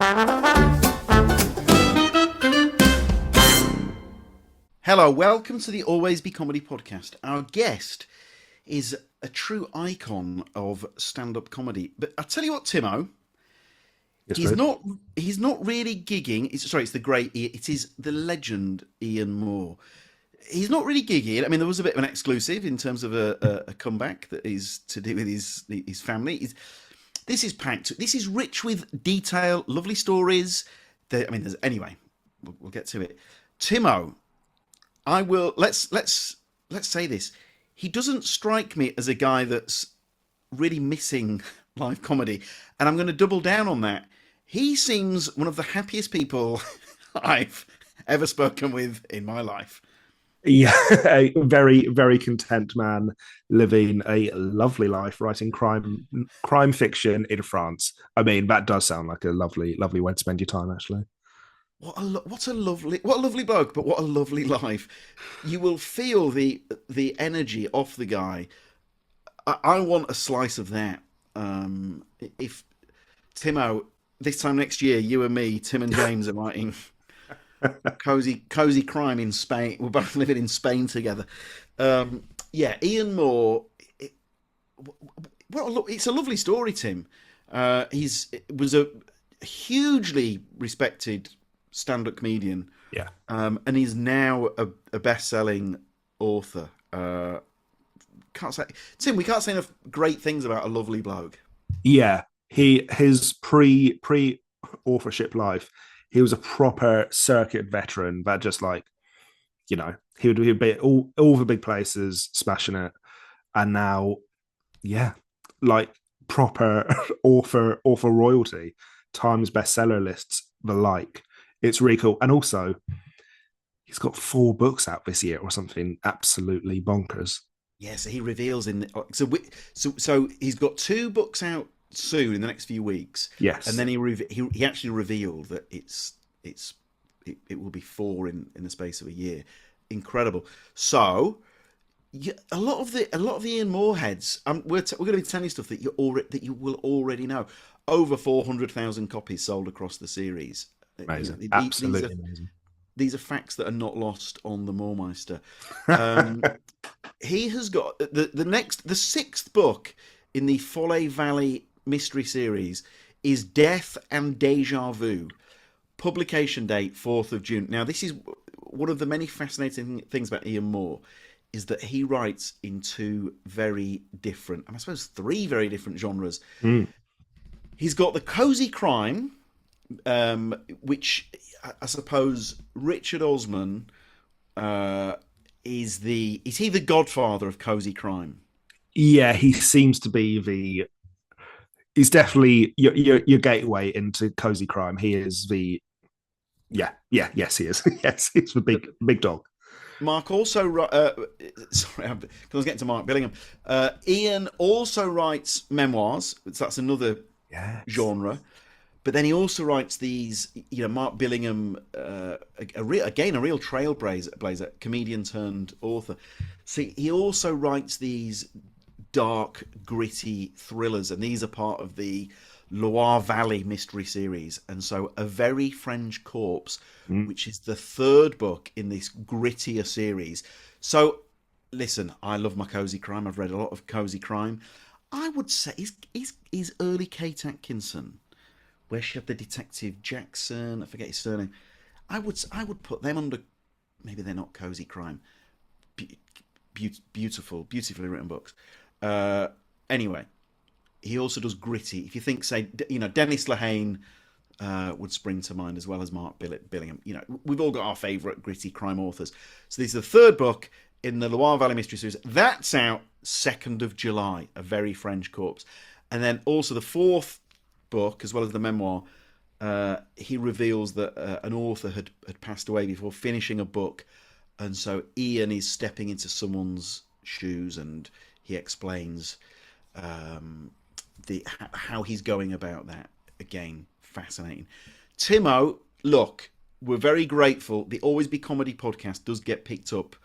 Hello, welcome to the Always Be Comedy podcast. Our guest is a true icon of stand-up comedy. But I tell you what, Timo, Yes, he's bud. not he's not really gigging. It's the great it is the legend Ian Moore. He's not really gigging. I mean, there was a bit of an exclusive in terms of a comeback that is to do with his family. This is packed. This is rich with detail, lovely stories. Anyway, we'll get to it. Timo, I will. Let's say this. He doesn't strike me as a guy that's really missing live comedy, and I'm going to double down on that. He seems one of the happiest people I've ever spoken with in my life. Yeah, a very, very content man living a lovely life, writing crime fiction in France. I mean, that does sound like a lovely way to spend your time, actually. What a lovely bloke, but what a lovely life. You will feel the energy off the guy. I want a slice of that. If Timo, this time next year, you and me, Tim and James, are writing cozy crime in Spain. We're both living in Spain together. Yeah, Ian Moore. It's a lovely story, Tim. Was a hugely respected stand-up comedian, Yeah, and he's now a best-selling author. Can't say Tim. We can't say enough great things about a lovely bloke. yeah. His pre authorship life, he was a proper circuit veteran. That just like he'd be all the big places, smashing it, and now yeah, like proper author royalty, Times bestseller lists, the like. It's really cool. And also, he's got 4 books out this year or something absolutely bonkers. Yeah, so he reveals so he's got 2 books out soon in the next few weeks, and Yes. then he actually revealed that it will be 4 in the space of a year. Incredible. So yeah, a lot of the Ian Moore heads, we're going to be telling you stuff that you will already know. Over 400,000 copies sold across the series. Amazing. These are Absolutely amazing. these are facts that are not lost on the Moormeister. Um, he has got the 6th book in the Folly Valley mystery series is Death and Deja Vu. Publication date 4th of June. Now, this is one of the many fascinating things about Ian Moore is that he writes in 2 very different, and I suppose 3 very different genres. Mm. He's got the cozy crime, which I suppose Richard Osman is he the godfather of cozy crime? Yeah, he seems to be he's definitely your gateway into cozy crime. He is the yes, he is. Yes, he's the big dog. Mark also sorry, I was getting to Mark Billingham. Ian also writes memoirs. So that's another Yes. genre. But then he also writes these, Mark Billingham, a real trailblazer, comedian turned author. See, he also writes these dark, gritty thrillers, and these are part of the Loire Valley mystery series. And so, A Very French Corpse, Mm. which is the 3rd book in this grittier series. So, listen, I love my cozy crime. I've read a lot of cozy crime. I would say is early Kate Atkinson, where she had the detective Jackson. I forget his surname. I would put them under. Maybe they're not cozy crime. Beautifully written books. Anyway, he also does gritty. If you think, say, Dennis Lehane would spring to mind, as well as Mark Billingham. We've all got our favourite gritty crime authors. So this is the 3rd book in the Loire Valley Mystery Series. That's out 2nd of July. A Very French Corpse, and then also the 4th book, as well as the memoir. He reveals that an author had passed away before finishing a book, and so Ian is stepping into someone's shoes, and he explains how he's going about that. Again, fascinating. Timo, look, we're very grateful. The Always Be Comedy podcast does get picked up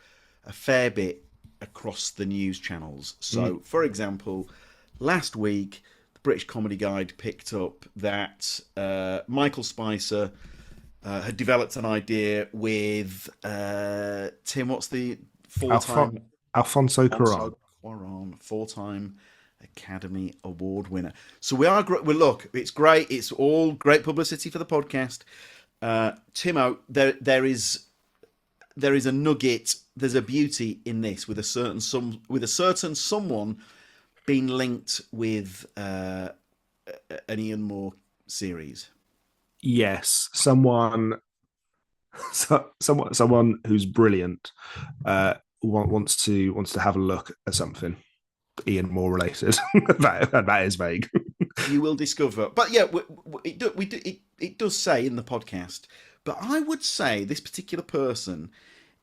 a fair bit across the news channels. So, for example, last week, the British Comedy Guide picked up that Michael Spicer had developed an idea with Tim. What's the four-time Alfonso Cuarón. Alfonso Cuarón, four-time Academy Award winner. So we are. Well, look, it's great. It's all great publicity for the podcast. Timo, there is a nugget. There's a beauty in this with a certain someone being linked with an Ian Moore series. Yes, someone who's brilliant wants to have a look at something Ian Moore related. that is vague. You will discover, but yeah, it does say in the podcast. But I would say this particular person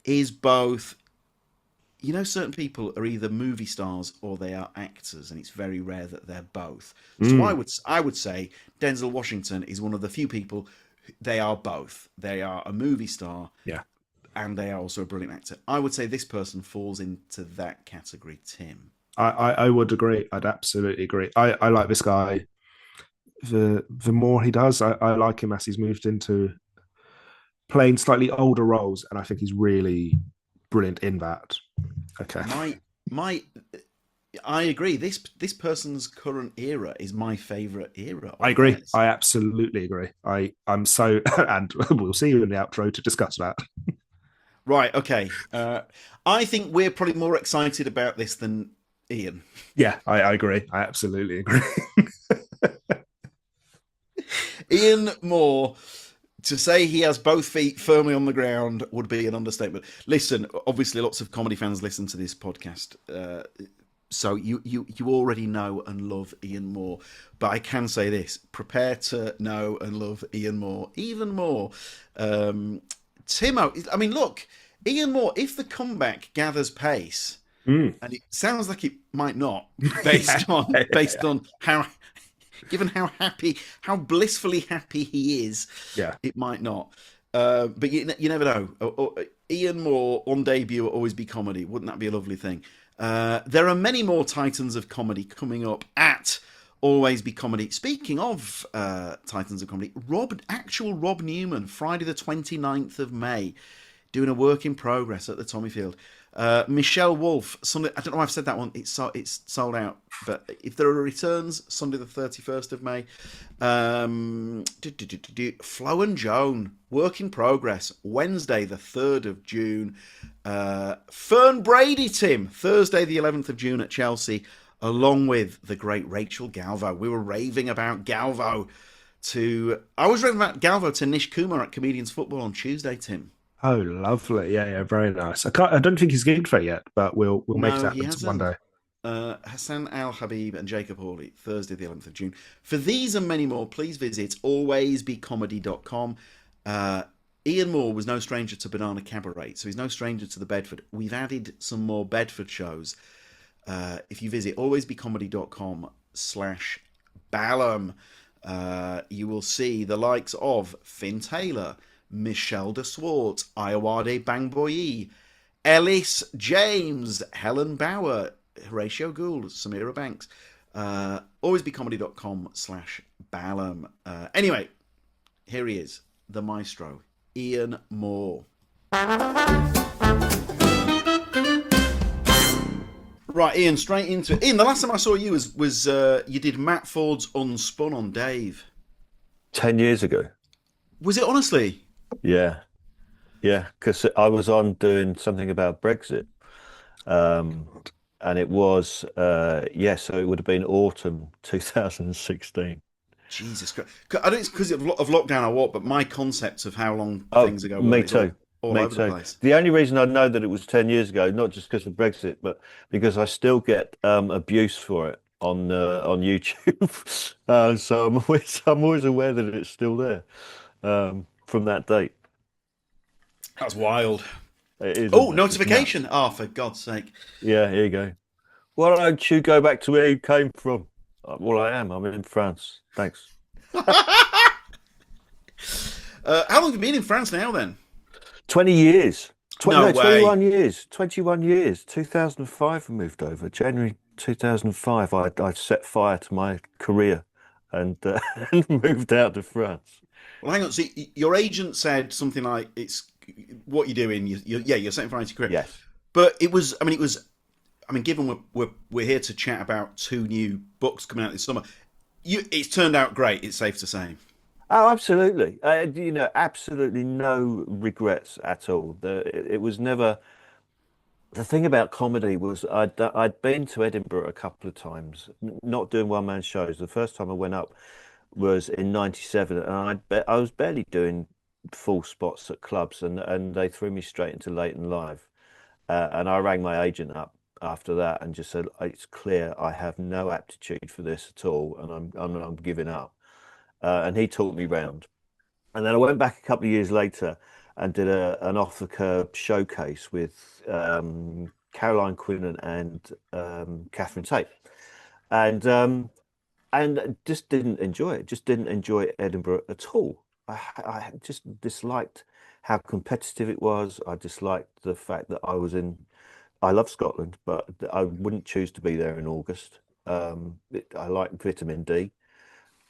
is both. You know, certain people are either movie stars or they are actors, and it's very rare that they're both. So I would say Denzel Washington is one of the few people. They are both. They are a movie star, Yeah, and they are also a brilliant actor. I would say this person falls into that category, Tim. I would agree. I'd absolutely agree. I like this guy. The more he does, I like him as he's moved into playing slightly older roles, and I think he's really brilliant in that. Okay. I agree. This person's current era is my favourite era. I agree. I absolutely agree. I'm so, and we'll see you in the outro to discuss that. Right. Okay. I think we're probably more excited about this than Ian. Yeah, I agree. I absolutely agree. Ian Moore. To say he has both feet firmly on the ground would be an understatement. Listen, obviously, lots of comedy fans listen to this podcast, so you already know and love Ian Moore. But I can say this: prepare to know and love Ian Moore even more. Timo, I mean, look, Ian Moore. If the comeback gathers pace, and it sounds like it might not, based on how. Given how blissfully happy he is, it might not. But you never know. Ian Moore on debut will always be comedy. Wouldn't that be a lovely thing? There are many more titans of comedy coming up at Always Be Comedy. Speaking of titans of comedy, Rob Newman, Friday the 29th of May, doing a work in progress at the Tommyfield. Michelle Wolf, Sunday. I don't know why I've said that one. It's sold out. But if there are returns, Sunday the 31st of May. Flo and Joan, work in progress. Wednesday the 3rd of June. Fern Brady, Tim, Thursday the 11th of June at Chelsea, along with the great Rachel Galvo. We were raving about Galvo to Nish Kumar at Comedians Football on Tuesday, Tim. Oh, lovely. Yeah, very nice. I don't think he's gigged for it yet, but we'll make it happen one day. Hassan Al Habib and Jacob Hawley, Thursday the 11th of June. For these and many more, please visit alwaysbecomedy.com. Ian Moore was no stranger to Banana Cabaret, so he's no stranger to the Bedford. We've added some more Bedford shows. If you visit alwaysbecomedy.com/Ballum, you will see the likes of Finn Taylor, Michelle de Swart, Ayawade Bangboyi, Ellis James, Helen Bauer, Horatio Gould, Samira Banks. Alwaysbecomedy.com/Ballum. Anyway, here he is, the maestro, Ian Moore. Right, Ian, straight into it. Ian, the last time I saw you was you did Matt Ford's Unspun on Dave. 10 years ago. Was it honestly? Yeah, because I was on doing something about Brexit, and it was so it would have been autumn 2016. Jesus Christ! I don't know it's because of lockdown or what, but my concepts of how long things ago. Me too. All over the place. The only reason I know that it was 10 years ago, not just because of Brexit, but because I still get abuse for it on YouTube. So I'm always aware that it's still there from that date. That's wild. It is. Oh, notification! Oh, for God's sake! Yeah, here you go. Why don't you go back to where you came from? Well, I am. I'm in France. Thanks. How long have you been in France now, then? 20 years. No way. 21 years. 21 years. 2005 I moved over. January 2005, I set fire to my career and, and moved out to France. Well, hang on. So your agent said something like, "It's what you're doing. You're setting fire to your career." Yes. But it was. I mean, it was. I mean, given we're here to chat about two new books coming out this summer, it's turned out great. It's safe to say. Oh, absolutely. Absolutely no regrets at all. It was never. The thing about comedy was I'd been to Edinburgh a couple of times, not doing one man shows. The first time I went up was in '97, and I was barely doing full spots at clubs, and they threw me straight into late and live. And I rang my agent up after that and just said, "It's clear I have no aptitude for this at all, and I'm giving up." And he talked me round. And then I went back a couple of years later and did an off the curb showcase with Caroline Quinlan and Catherine Tate, and just didn't enjoy it. Just didn't enjoy Edinburgh at all. I just disliked how competitive it was. I disliked the fact that I was in. I love Scotland, but I wouldn't choose to be there in August. I like vitamin D,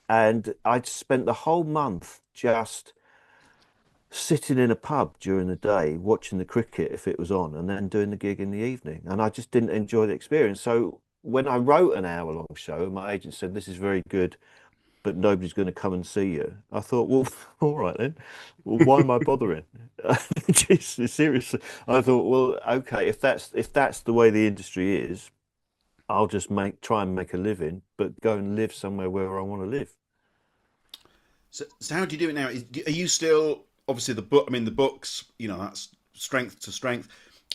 and I'd spent the whole month just sitting in a pub during the day watching the cricket if it was on, and then doing the gig in the evening. And I just didn't enjoy the experience. So when I wrote an hour long show, my agent said, "This is very good, but nobody's going to come and see you." I thought, well, all right then. Well, why am I bothering? Just, seriously, I thought, well, okay, if that's the way the industry is, I'll just try and make a living, but go and live somewhere where I want to live. So how do you do it now? Are you still obviously the book? I mean, the books. That's strength to strength,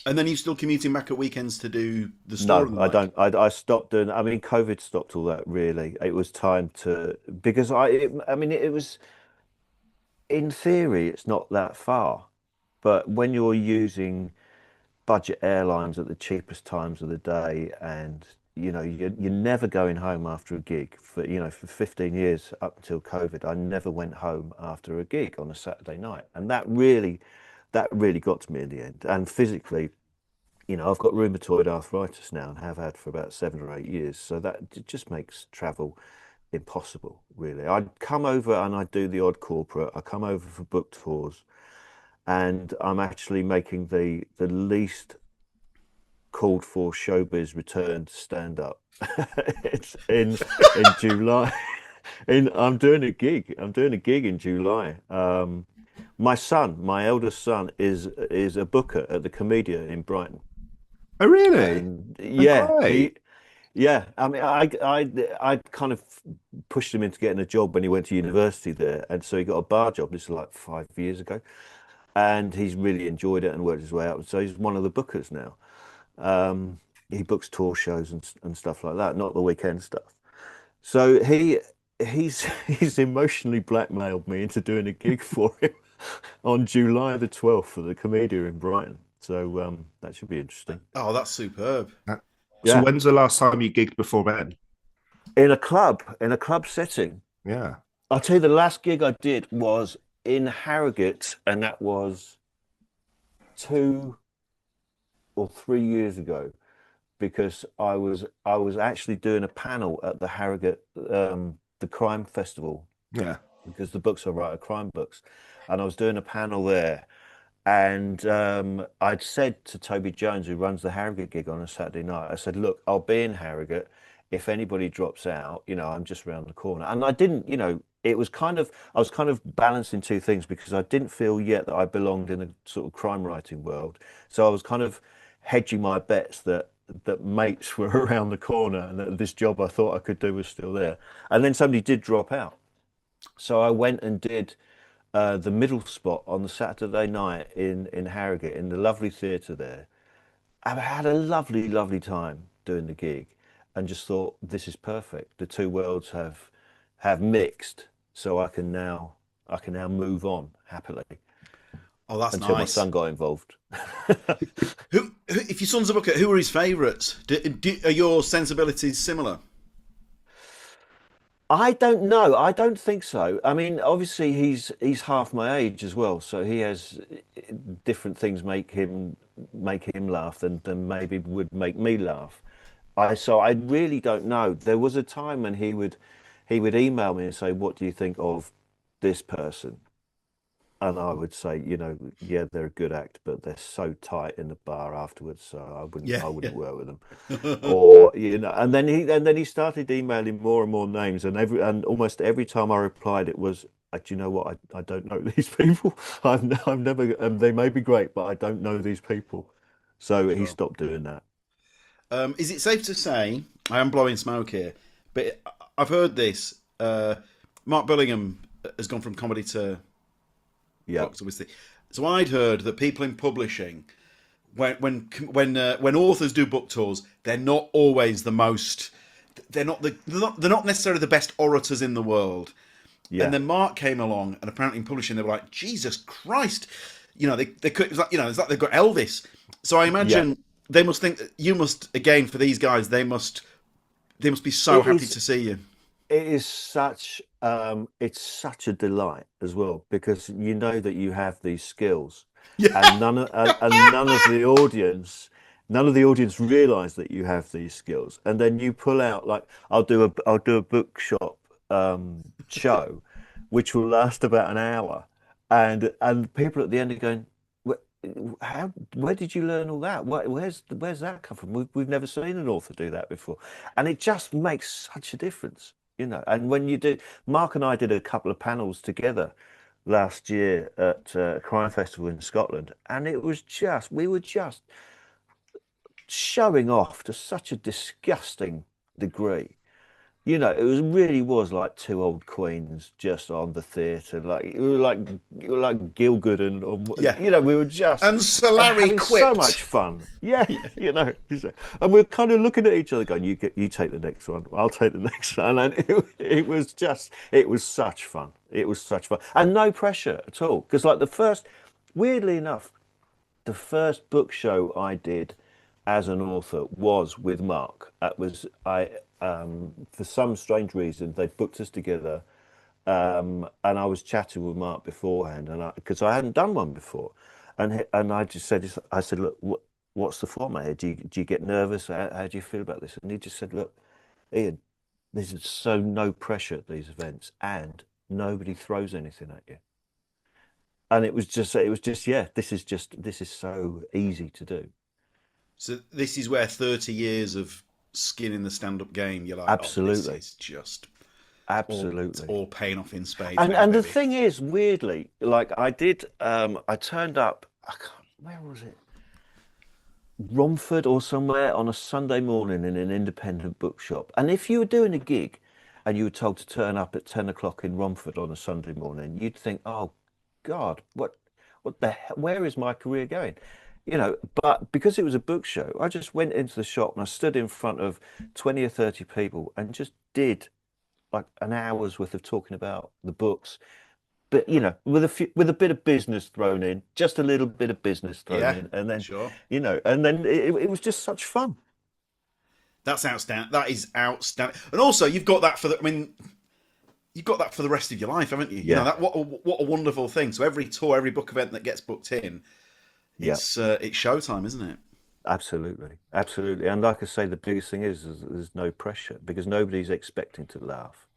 and then you still commuting back at weekends to do the store No, and the I like. don't. I stopped doing. I mean, COVID stopped all that. Really, it was time to because I mean, it was in theory, it's not that far, but when you're using budget airlines at the cheapest times of the day, and you're never going home after a gig for 15 years up until COVID. I never went home after a gig on a Saturday night, and that really got to me in the end. And physically, I've got rheumatoid arthritis now and have had for about 7 or 8 years, so that just makes travel impossible, really. I'd come over and I do the odd corporate. I come over for book tours, and I'm actually making the least called for showbiz return to stand up. It's in July. I'm doing a gig. I'm doing a gig in July. My eldest son, is a booker at the Comedia in Brighton, Oh, really? and Oh, yeah, great. yeah. I mean, I kind of pushed him into getting a job when he went to university there, and so he got a bar job. This is like 5 years ago, and he's really enjoyed it and worked his way up. So he's one of the bookers now. He books tour shows and stuff like that, not the weekend stuff. So he's he's emotionally blackmailed me into doing a gig for him on July the 12th for the Comedia in Brighton. So that should be interesting. Oh, that's superb. So Yeah, when's the last time you gigged before then? in a club setting. Yeah. I'll tell you, the last gig I did was in Harrogate, and that was 2 or 3 years ago, because I was actually doing a panel at the Harrogate the Crime Festival, Yeah. because the books I write are crime books, and I was doing a panel there. And I'd said to Toby Jones, who runs the Harrogate gig on a Saturday night, I said, "Look, I'll be in Harrogate. If anybody drops out, I'm just around the corner." And I didn't, it was I was kind of balancing two things, because I didn't feel yet that I belonged in the sort of crime writing world. So I was kind of hedging my bets that mates were around the corner, and that this job I thought I could do was still there. And then somebody did drop out. So I went and did the middle spot on the Saturday night in Harrogate, in the lovely theatre there. I had a lovely, lovely time doing the gig, and just thought, this is perfect. The two worlds have mixed, so I can now move on happily, Oh, that's until my nice. son got involved. If your son's a booker, who are his favourites? Are your sensibilities similar? I don't know. I don't think so. I mean, obviously he's half my age as well, so he has different things make him laugh than maybe would make me laugh. So I really don't know. There was a time when he would email me and say, "What do you think of this person?" And I would say, yeah, they're a good act, but they're so tight in the bar afterwards, so I wouldn't Yeah, I yeah. wouldn't work with them. Or and then he started emailing more and more names, and almost every time I replied, it was, do you know what? I don't know these people. I've never, and they may be great, but I don't know these people. So he Sure. stopped doing that. Is it safe to say, I am blowing smoke here, but I've heard this. Mark Billingham has gone from comedy to Yeah, books, obviously. So I'd heard that people in publishing, when authors do book tours, they're not always the most. They're not necessarily the best orators in the world. And yeah, then Mark came along, and apparently in publishing, they were like, Jesus Christ, they could, it's like they've got Elvis. So I yeah. imagine they must think that you must, again, for these guys, they must be so It happy is. to see you. It's such a delight as well, because you know that you have these skills, Yeah. and none of the audience realize that you have these skills, and then you pull out, like, I'll do a bookshop show, which will last about an hour, and people at the end are going, where did you learn all that? Where's that come from? We've never seen an author do that before, and it just makes such a difference. And when you do, Mark and I did a couple of panels together last year at a crime festival in Scotland, and we were just showing off to such a disgusting degree. It really was like two old queens just on the theatre, like you were like Gilgood Yeah. we were just And Solari having so quipped. much fun. Yeah, and we're kind of looking at each other, going, "You take the next one, I'll take the next one," and it was such fun. It was such fun, and no pressure at all, because like weirdly enough, the first book show I did as an author was with Mark. That was I For some strange reason they booked us together, and I was chatting with Mark beforehand, and because I hadn't done one before, and I just said, I said, "Look, what's the format here? Do you get nervous? How do you feel about this?" And he just said, "Look, Ian, there's so no pressure at these events, and nobody throws anything at you." And it was just, yeah, this is so easy to do. So this is where 30 years of skin in the stand-up game, you're like, oh, this Absolutely. is just it's Absolutely. all paying off in spades And now, and the baby. thing is, weirdly, like I turned up, where was it? Romford or somewhere on a Sunday morning in an independent bookshop. And if you were doing a gig and you were told to turn up at 10 o'clock in Romford on a Sunday morning, you'd think, "Oh God, what the hell, where is my career going?" But because it was a book show, I just went into the shop and I stood in front of 20 or 30 people and just did like an hour's worth of talking about the books, but with a bit of business thrown in, just a little bit of business thrown Yeah, in, and then sure. it was just such fun. That's outstanding. That is outstanding. And also, you've got that for the. I mean, you've got that for the rest of your life, haven't you? You know Yeah, that what a wonderful thing. So every tour, every book event that gets booked in, yeah, it's showtime, isn't it? absolutely, absolutely. And like I say, the biggest thing is there's no pressure because nobody's expecting to laugh.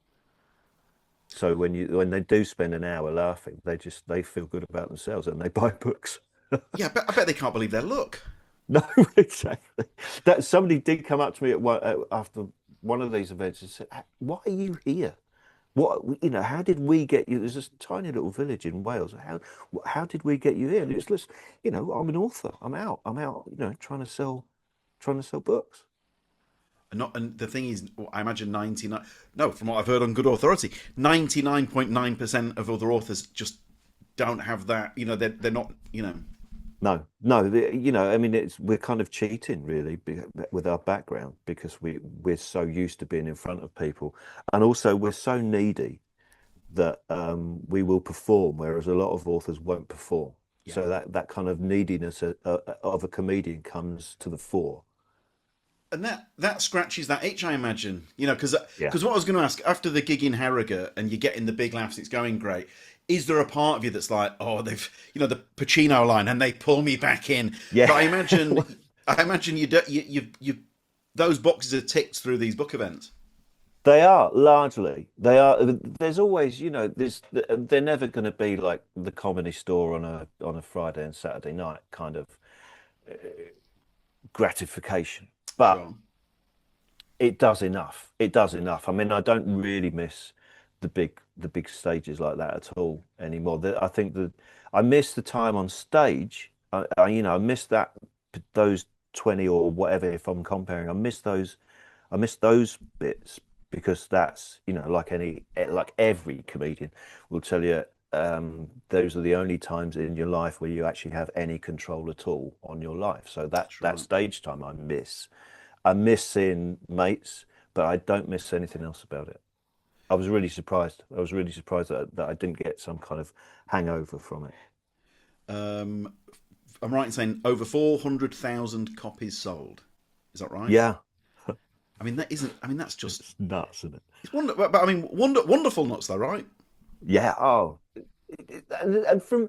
So when they do spend an hour laughing, they feel good about themselves and they buy books. Yeah, I bet they can't believe their luck. No, exactly. That somebody did come up to me after one of these events and said, "Why are you here? How did we get you? There's this tiny little village in Wales. How did we get you here?" And it's just, I'm an author. I'm out, trying to sell books. And the thing is, I imagine 99. No, from what I've heard on good authority, 99.9% of other authors just don't have that. They're not. No, no, I mean, we're kind of cheating really with our background because we're so used to being in front of people, and also we're so needy that we will perform, whereas a lot of authors won't perform. Yeah. So that kind of neediness of a comedian comes to the fore. And that scratches that itch, I imagine. Because Yeah. what I was going to ask, after the gig in Harrogate and you're getting the big laughs, it's going great. Is there a part of you that's like, oh, they've, the Pacino line, and they pull me back in? Yeah. But I imagine you do, you those boxes are ticked through these book events. They are largely. They are. There's always, there's. They're never going to be like the Comedy Store on a Friday and Saturday night kind of gratification, but Sure. it does enough. It does enough. I mean, I don't really miss the big stages like that at all anymore. I think that I miss the time on stage. I miss those 20 or whatever. If I'm comparing, I miss those bits because that's like every comedian will tell you. Those are the only times in your life where you actually have any control at all on your life. So That's that right. stage time I miss. I miss seeing mates, but I don't miss anything else about it. I was really surprised. I was really surprised that I didn't get some kind of hangover from it. Um, I'm right in saying over 400,000 copies sold. Is that right? Yeah, I mean, that isn't. I mean, that's just. it's nuts, isn't it? It's but I mean, wonderful nuts, though, right? Yeah. Oh, and from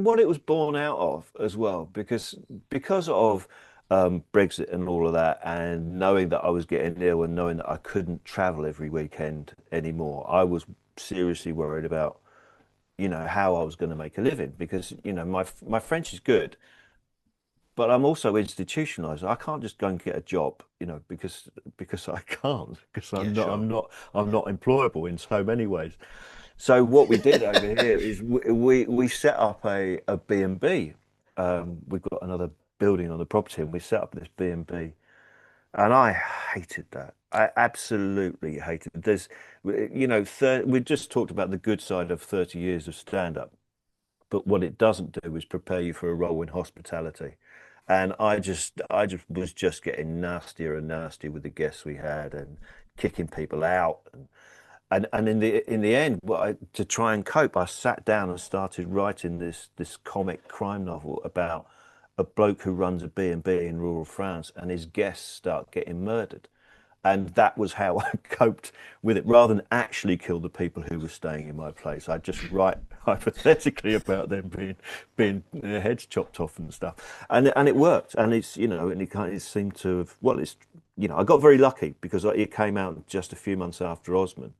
what it was born out of as well, because of Brexit and all of that, and knowing that I was getting ill and knowing that I couldn't travel every weekend anymore, I was seriously worried about how I was going to make a living because my French is good, but I'm also institutionalized. I can't just go and get a job, because I can't because Yeah, I'm not sure. I'm not I'm not employable in so many ways. So what we did over here is we set up a B&B. We've got another building on the property, and we set up this B&B, and I hated that. I absolutely hated it. We just talked about the good side of 30 years of stand-up, but what it doesn't do is prepare you for a role in hospitality. And I just was just getting nastier and nastier with the guests we had and kicking people out and in the end, to try and cope, I sat down and started writing this comic crime novel about a bloke who runs a B&B in rural France, and his guests start getting murdered, and that was how I coped with it. Rather than actually kill the people who were staying in my place, I just write hypothetically about them being their heads chopped off and stuff, and it worked, and it seemed to have I got very lucky because it came out just a few months after Osman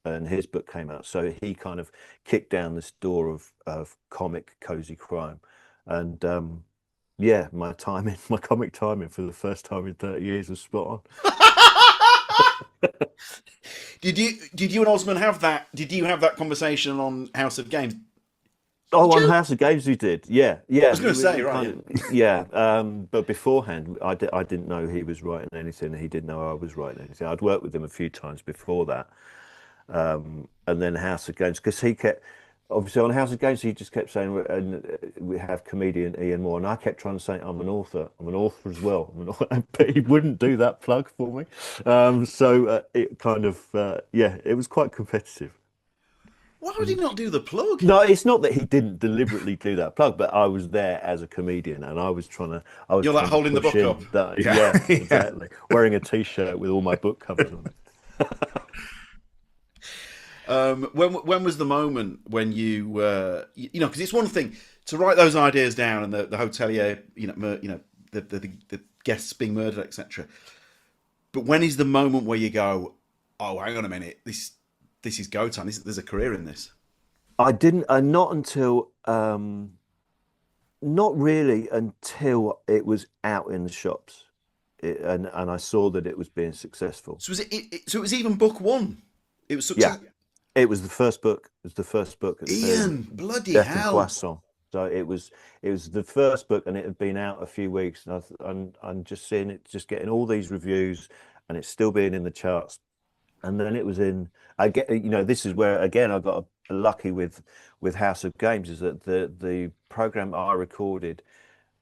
and his book came out. So he kind of kicked down this door of comic cozy crime. And yeah, my comic timing for the first time in 30 years was spot on. Did you and Osman have that? Did you have that conversation on House of Games? Oh, Did on you? House of Games we did. Yeah, I yeah. was going to say, right. Yeah. But beforehand, I didn't know he was writing anything. He didn't know I was writing anything. I'd worked with him a few times before that. And then House of Games, because he kept obviously on House of Games, he just kept saying, and we have comedian Ian Moore, and I kept trying to say I'm an author. I'm an author as well. But he wouldn't do that plug for me. So it kind of yeah, it was quite competitive. Why would he not do the plug? No, it's not that he didn't deliberately do that plug, but I was there as a comedian, and I was You're like trying to holding the push book in up. that. Yeah, Yeah, yeah. exactly. Wearing a t-shirt with all my book covers on it. When was the moment when because it's one thing to write those ideas down and the hotelier, the guests being murdered, etc. But when is the moment where you go, oh, hang on a minute, this is go time. There's a career in this. I didn't, not until, not really until it was out in the shops, and I saw that it was being successful. So so it was even book one. It was Yeah, success. it was the first book. It was the first book. Ian, bloody Death and hell! Poisson. So it was the first book, and it had been out a few weeks, and I'm just seeing it, just getting all these reviews, and it's still being in the charts. And then it was in. I get, this is where again I got lucky with House of Games, is that the program I recorded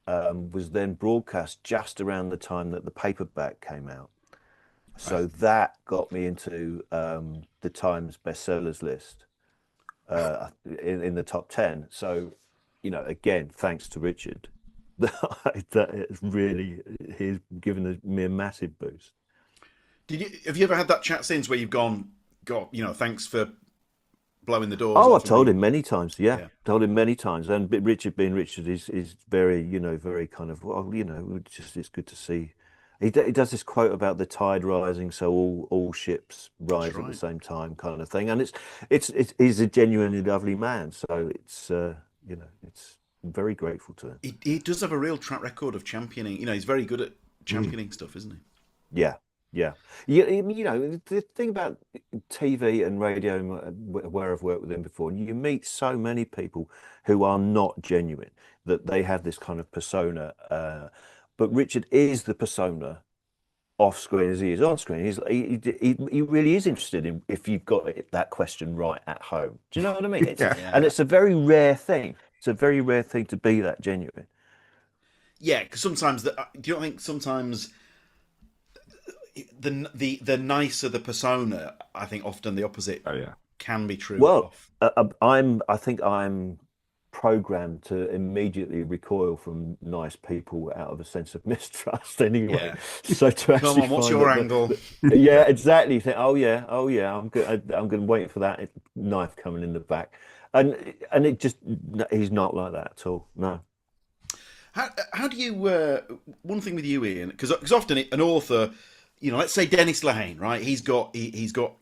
was then broadcast just around the time that the paperback came out. Right. So that got me into the Times bestsellers list in the top 10. So, again, thanks to Richard, that it's really, he's given me a massive boost. Have you ever had that chat since where you've gone, God, thanks for blowing the doors Oh, off I've of told me? him many times. Yeah, Yeah. told him many times. And Richard, being Richard, is very, very kind of, well, it's good to see He does this quote about the tide rising, so all ships That's rise at the right. same time, kind of thing. And he's a genuinely lovely man, so it's I'm very grateful to him. He does have a real track record of championing. He's very good at Mm. championing stuff, isn't he? Yeah, yeah, yeah. The thing about TV and radio, and where I've worked with him before, you meet so many people who are not genuine, that they have this kind of persona. But Richard is the persona off screen as he is on screen. He really is interested in if you've got that question right at home. Do you know what I mean? Yeah. And Yeah. it's a very rare thing. It's a very rare thing to be that genuine. Yeah, because sometimes do you not think sometimes the nicer the persona, I think often the opposite Oh yeah. can be true Well, of. I think I'm programmed to immediately recoil from nice people out of a sense of mistrust anyway. Yeah. So to Come actually on, what's find your that, angle? yeah, exactly. Think, oh yeah, I'm good. I'm going to wait for that knife coming in the back, and it just he's not like that at all. No. How do you one thing with you, Ian? Because often an author, let's say Dennis Lehane, right? He's got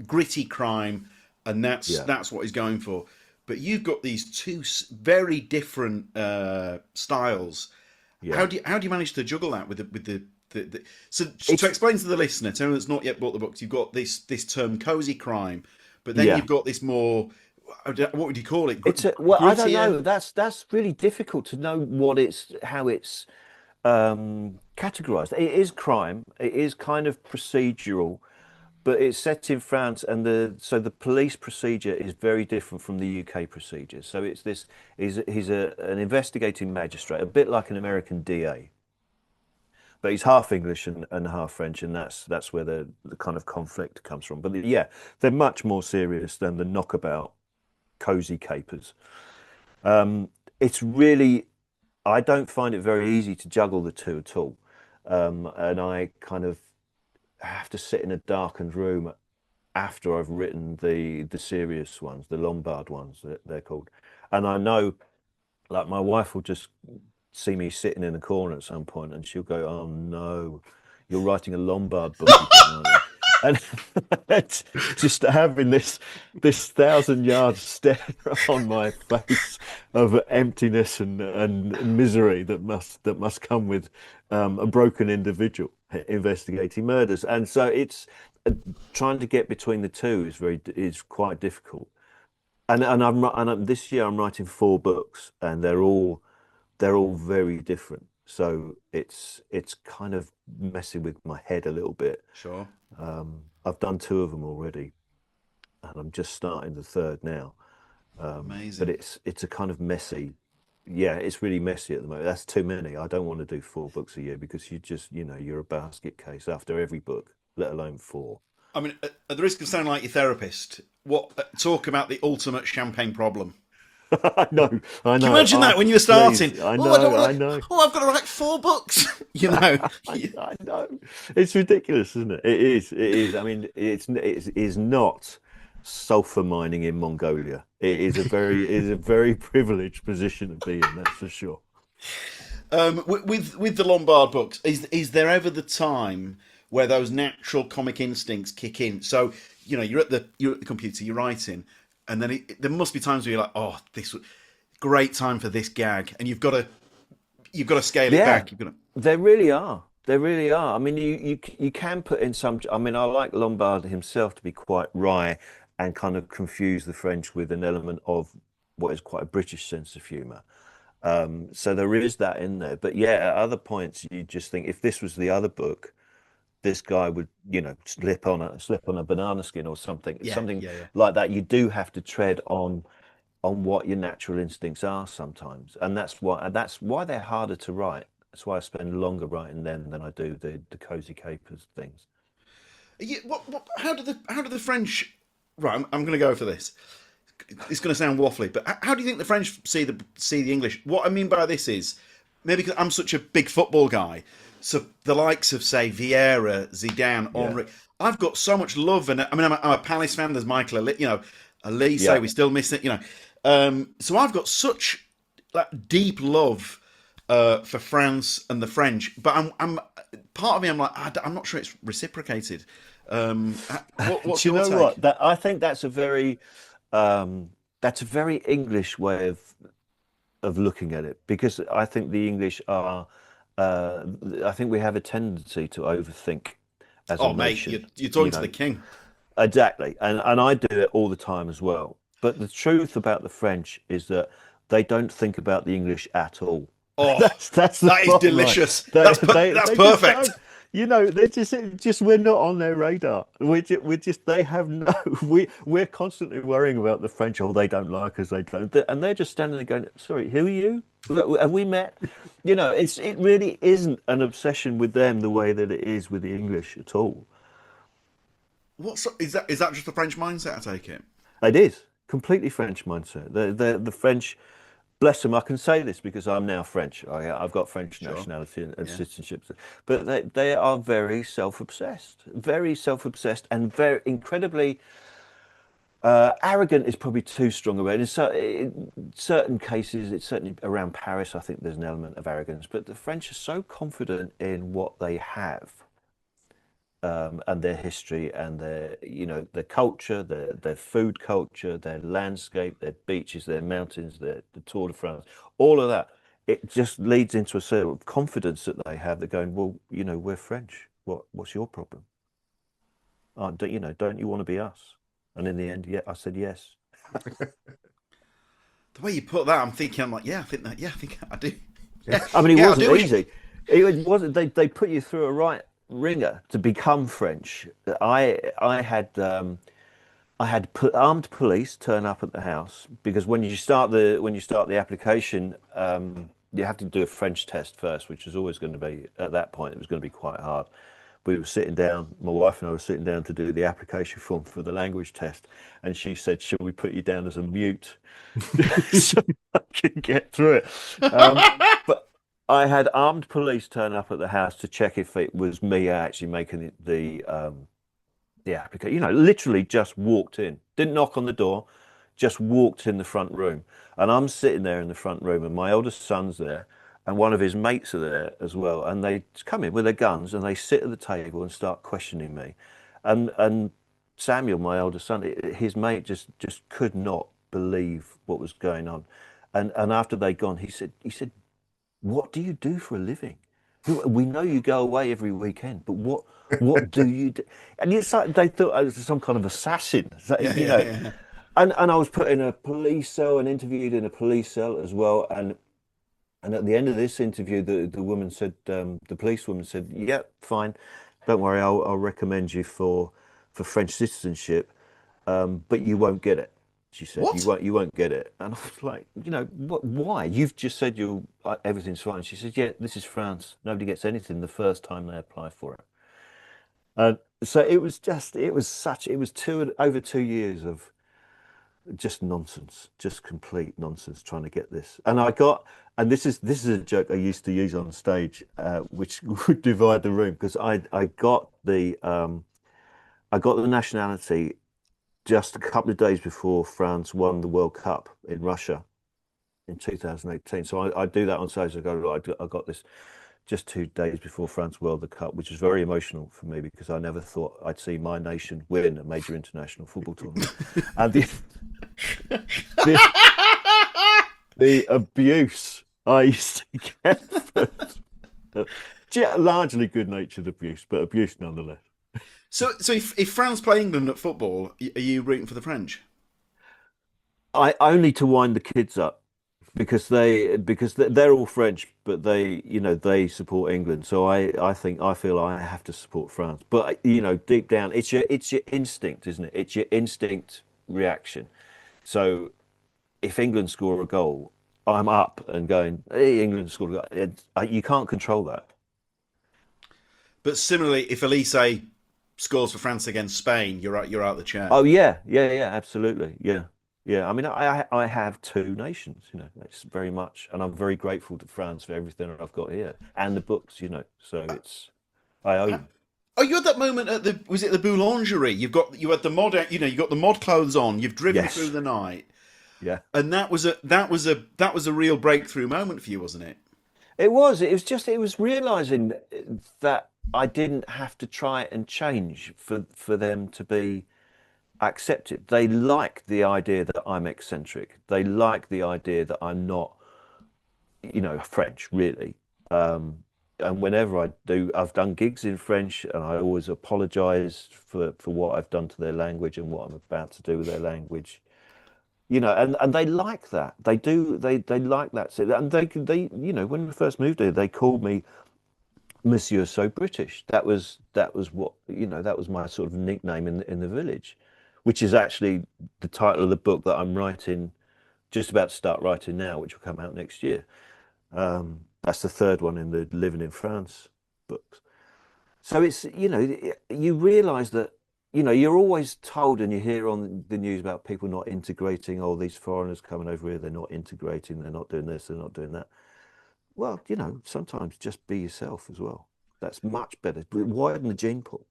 gritty crime, and Yeah. that's what he's going for. But you've got these two very different styles. Yeah. How do you manage to juggle that with the so to It's explain to the listener, to anyone that's not yet bought the books, you've got this term cozy crime, but then yeah. you've got this more, what would you call it? Well, I don't Grittier. know. That's really difficult to know how it's categorized. It is crime. It is kind of procedural, but it's set in France, and the police procedure is very different from the UK procedure. So it's this he's an investigating magistrate, a bit like an American DA, but he's half English and half French, and that's where the kind of conflict comes from. But yeah, they're much more serious than the knockabout cozy capers. It's really, I don't find it very easy to juggle the two at all. And I kind of have to sit in a darkened room after I've written the serious ones, the Lombard ones that they're called. And I know, like, my wife will just see me sitting in a corner at some point, and she'll go, "Oh no, you're writing a Lombard book again, aren't you?" And it's just having this 1,000 yard stare on my face of emptiness and misery that must come with a broken individual investigating murders. And so it's trying to get between the two is quite difficult. And this year I'm writing 4 books, and they're all very different. So it's kind of messing with my head a little bit. Sure. I've done 2 of them already, and I'm just starting the third now. But Amazing. it's a kind of messy. Yeah, it's really messy at the moment. That's too many. I don't want to do 4 books a year, because you're a basket case after every book, let alone 4. I mean, at the risk of sounding like your therapist, what talk about the ultimate champagne problem? I know, I Can you know. imagine that when you were starting? Please, I Oh, I don't know, I want. know. Oh, I've got to write 4 books. I know. It's ridiculous, isn't it? It is. It is. I mean, it is not sulfur mining in Mongolia. It is a very privileged position to be in. That's for sure. With the Lombard books, is there ever the time where those natural comic instincts kick in? So you're at the computer, you're writing, and then there must be times where you're like, oh, this great time for this gag, and you've got to scale it Yeah, back. You've got to. there really are. There really are. I mean, you can put in some. I mean, I like Lombard himself to be quite wry and kind of confuse the French with an element of what is quite a British sense of humour. So there is that in there. But yeah, at other points, you just think, if this was the other book, this guy would, slip on a banana skin or something, Yeah, something yeah, yeah. like that. You do have to tread on what your natural instincts are sometimes, and that's why they're harder to write. That's why I spend longer writing them than I do the cozy capers things. How do the French? Right, I'm going to go for this. It's going to sound waffly, but how do you think the French see the English? What I mean by this is, maybe because I'm such a big football guy, so the likes of, say, Vieira, Zidane, Yeah, Henri, I've got so much love, and I mean, I'm a Palace fan. There's Michael, Elise, yeah, we still miss it, so I've got such, like, deep love for France and the French, but I'm part of me. I'm like, I'm not sure it's reciprocated. What's Do you your know take? what? That I think um, that's a very English way of looking at it, because I think the English are, uh, I think we have a tendency to overthink as a Oh, mate, nation. you're You talking to the know, king. exactly, and I do it all the time as well. But the truth about the French is that they don't think about the English at all. Oh, That's the that is bottom line. delicious. They they That's they just perfect. don't. You know, they're just we're not on their radar. We're just they have no. We're constantly worrying about the French. Oh, they don't like us. They don't. And they're just standing there going, "Sorry, who are you? Have we met?" You know, it really isn't an obsession with them the way that it is with the English at all. What's is that? Is that just the French mindset? I take it. It is completely French mindset. The French, bless them. I can say this because I'm now French. I've got French Sure. nationality and Yeah. citizenship, but they are very self-obsessed, and very incredibly arrogant is probably too strong a word. In certain cases, it's certainly around Paris. I think there's an element of arrogance, but the French are so confident in what they have, and their history and their their culture, their food culture, their landscape, their beaches, their mountains, the Tour de France, all of that. It just leads into a sort of confidence that they have. They're going, well, we're French. What's your problem? Don't you want to be us? And in the end, yeah, I said yes. The way you put that, I'm thinking. I'm like, yeah, I think that. Yeah, I think I do. Yeah, I mean, it yeah, I wasn't do. easy. It wasn't. They put you through a right ringer to become French. I had armed police turn up at the house, because when you start the application, you have to do a French test first, which is always going to be, at that point, it was going to be quite hard. We were sitting down, my wife and I were sitting down to do the application form for the language test, and she said, "Should we put you down as a mute so I can get through it?" But I had armed police turn up at the house to check if it was me actually making the application. Literally just walked in, didn't knock on the door, just walked in the front room. And I'm sitting there in the front room, and my eldest son's there, and one of his mates are there as well. And they come in with their guns, and they sit at the table and start questioning me. And Samuel, my eldest son, his mate just could not believe what was going on. And after they'd gone, he said, "What do you do for a living? We know you go away every weekend, but what do you do?" And it's like they thought I was some kind of assassin, Yeah, yeah, yeah. And I was put in a police cell and interviewed in a police cell as well. And at the end of this interview, the woman said, the policewoman said, "Yeah, fine, don't worry, I'll recommend you for French citizenship, but you won't get it." She said, "You What? won't get it." And I was like, what? Why? You've just said everything's fine. She said, "Yeah, this is France. Nobody gets anything the first time they apply for it." So it was over 2 years of just nonsense, just complete nonsense, trying to get this. And this is a joke I used to use on stage, which would divide the room, because I got the nationality just a couple of days before France won the World Cup in Russia in 2018. So I do that on stage. I go, "Right, I got this just 2 days before France World Cup," which was very emotional for me, because I never thought I'd see my nation win a major international football tournament. And the, the abuse I used to get, largely good-natured abuse, but abuse nonetheless. So if France play England at football, are you rooting for the French? I only to wind the kids up, because they're all French, but they support England. So I feel I have to support France. But deep down, it's your instinct, isn't it? It's your instinct reaction. So if England score a goal, I'm up and going, "Hey, England scored a goal." You can't control that. But similarly, if Elise scores for France against Spain, you're out the chair. Oh yeah, yeah, yeah, absolutely, yeah, yeah. I mean, I have two nations, it's very much, and I'm very grateful to France for everything that I've got here and the books, So I own. Oh, you had that moment at was it the Boulangerie? You had the mod, you got the mod clothes on. You've driven through Yes, the night, yeah. and that was a real breakthrough moment for you, wasn't it? It was. It was realizing that I didn't have to try and change for them to be accepted. They like the idea that I'm eccentric. They like the idea that I'm not, French, really. And whenever I've done gigs in French, and I always apologize for what I've done to their language and what I'm about to do with their language. And they like that. They do. They like that. So, and when we first moved here, they called me Monsieur So British. That was what, that was my sort of nickname in the village, which is actually the title of the book that I'm writing, just about to start writing now, which will come out next year. That's the third one in the Living in France books. So it's, you realize that, you're always told, and you hear on the news about people not integrating, oh, these foreigners coming over here, they're not integrating, they're not doing this, they're not doing that. Well, sometimes just be yourself as well. That's much better. Widen the gene pool.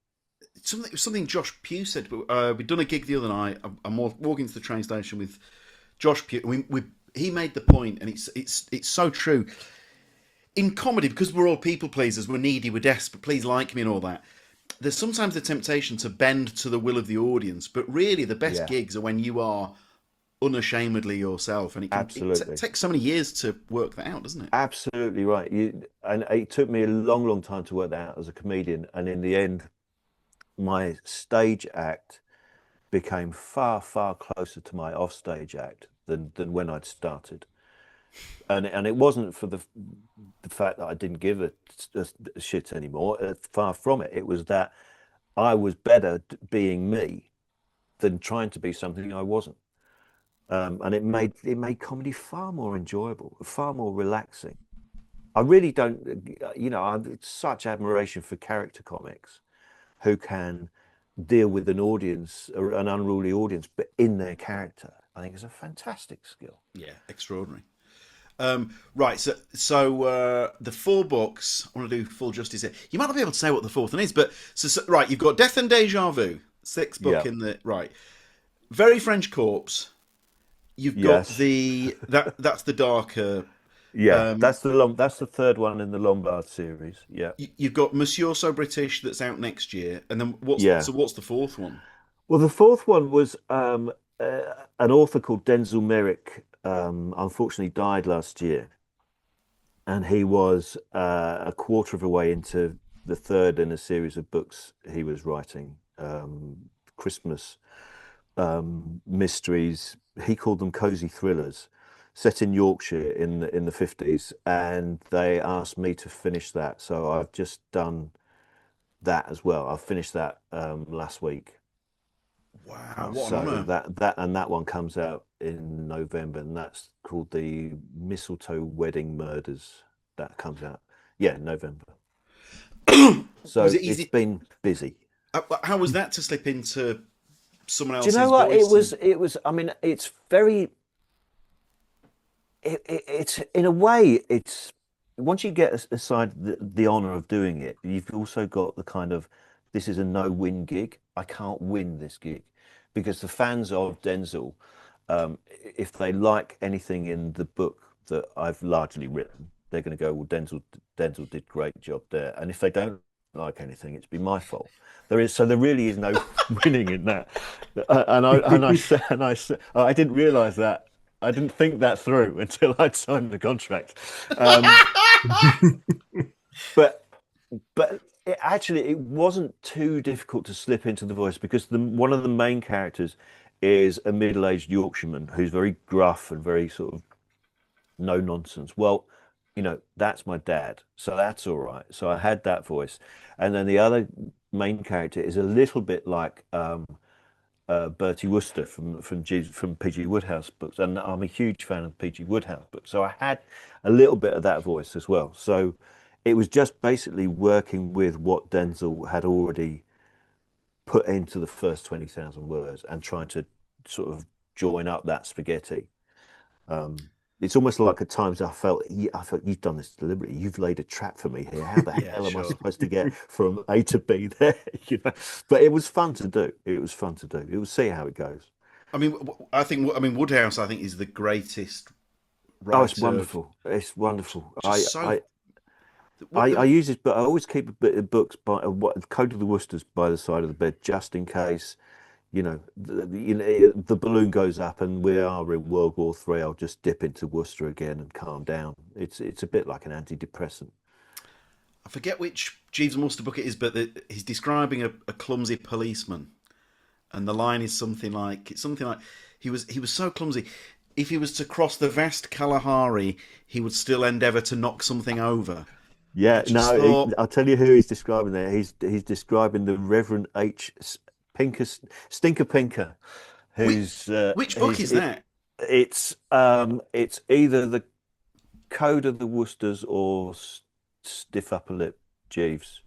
Something Josh Pugh said. We'd done a gig the other night. I'm walking to the train station with Josh Pugh. He made the point, and it's so true. In comedy, because we're all people pleasers, we're needy, we're desperate, please like me and all that, there's sometimes the temptation to bend to the will of the audience, but really the best gigs are when you are unashamedly yourself, and it takes so many years to work that out, doesn't it? Absolutely right. And it took me a long, long time to work that out as a comedian, and in the end, my stage act became far, far closer to my offstage act than when I'd started. And it wasn't for the fact that I didn't give a shit anymore. Far from it. It was that I was better being me than trying to be something I wasn't. And it made comedy far more enjoyable, far more relaxing. I really don't, I've such admiration for character comics who can deal with an audience, an unruly audience, but in their character. I think it's a fantastic skill. Yeah, extraordinary. Right, so the 4 books, I want to do full justice here. You might not be able to say what the 4th one is, but right, you've got Death and Deja Vu, 6th book in the right. Very French Corpse. You've got that's the darker. Yeah, that's the third one in the Lombard series. Yeah, you've got Monsieur So British that's out next year, and then what's the 4th one? Well, the 4th one was an author called Denzel Merrick. Unfortunately died last year, and he was a quarter of a way into the 3rd in a series of books he was writing, Christmas mysteries. He called them cozy thrillers, set in Yorkshire in the 50s, and they asked me to finish that, so I've just done that as well. I finished that last week. Wow, what so an honour. that one comes out in November, and that's called the Mistletoe Wedding Murders. That comes out, November. So it's been busy. How was that to slip into someone else's? Do you know what? Voice It was. I mean, it's very. It's in a way, it's once you get aside the honor of doing it, you've also got the kind of, this is a no-win gig. I can't win this gig, because the fans of Denzel, if they like anything in the book that I've largely written, they're going to go, well, Denzel did great job there. And if they don't like anything, it's been my fault. There really is no winning in that. I said, I didn't realize that. I didn't think that through until I'd signed the contract. But it wasn't too difficult to slip into the voice, because one of the main characters is a middle-aged Yorkshireman who's very gruff and very sort of no nonsense. Well, that's my dad, so that's all right. So I had that voice, and then the other main character is a little bit like Bertie Wooster from P.G. Wodehouse books, and I'm a huge fan of P.G. Wodehouse books, so I had a little bit of that voice as well. So it was just basically working with what Denzel had already put into the first 20,000 words and trying to sort of join up that spaghetti. It's almost like at times I felt you've done this deliberately. You've laid a trap for me here. How the hell am I supposed to get from A to B there? But it was fun to do. We'll see how it goes. I mean, Woodhouse, I think, is the greatest writer. Oh, it's wonderful. It's wonderful. What I the, use this, but I always keep a bit of books by what Code of the Worcesters by the side of the bed, just in case, the balloon goes up and we are in World War Three. I'll just dip into Worcester again and calm down. It's a bit like an antidepressant. I forget which Jeeves and Wooster book it is, but he's describing a clumsy policeman, and the line is something like he was so clumsy. If he was to cross the vast Kalahari, he would still endeavour to knock something over. And I Yeah, just no, thought, I'll tell you who he's describing there. He's describing the Reverend Pinker Stinker Pinker, which who's which book is that? it's either the Code of the Worcesters or Stiff Upper Lip Jeeves.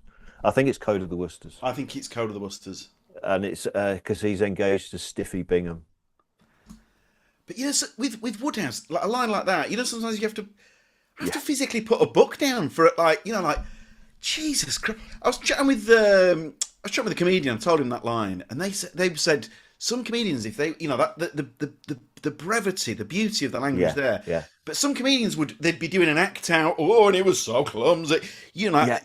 I think it's Code of the Worcesters, I think it's Code of the Wusters. and it's because he's engaged to Stiffy Bingham. But so with Woodhouse, like a line like that, sometimes you have to Yeah, physically put a book down for it. Like Jesus Christ. I was chatting with a comedian. I told him that line, and they said some comedians, if they that the brevity, the beauty of the language yeah, there, yeah, but some comedians they'd be doing an act out. Oh, and it was so clumsy. yeah.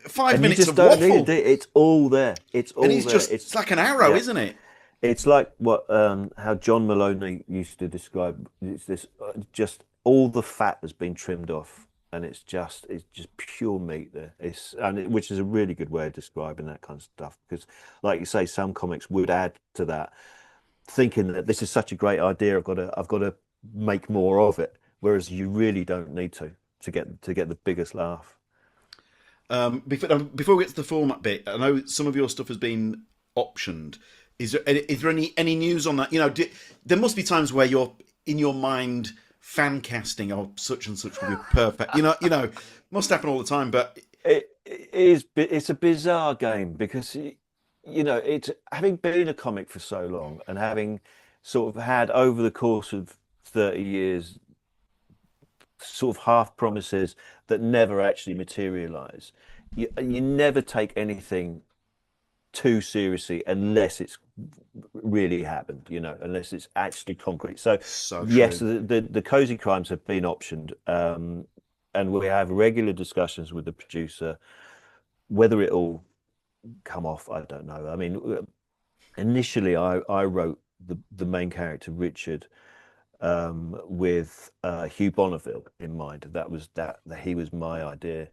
5 minutes Just of don't need waffle, it. It's all there. It's and all there. it's like an arrow, Yeah. isn't it? It's like what how John Maloney used to describe. It's this just all the fat has been trimmed off, and it's just pure meat there. Which is a really good way of describing that kind of stuff. Because, like you say, some comics would add to that, thinking that this is such a great idea. I've got to make more of it. Whereas you really don't need to get the biggest laugh. Before we get to the format bit, I know some of your stuff has been optioned. Is there any news on that? There must be times where you're in your mind fan casting, oh, such and such would be perfect. Must happen all the time. But It's a bizarre game because it's having been a comic for so long and having sort of had over the course of 30 years sort of half promises that never actually materialize. You never take anything too seriously unless it's really happened, unless it's actually concrete. So so yes, true. the cozy crimes have been optioned, and we have regular discussions with the producer. Whether it'll come off, I don't know. I mean, initially I wrote the main character Richard, with Hugh Bonneville in mind. That he was my idea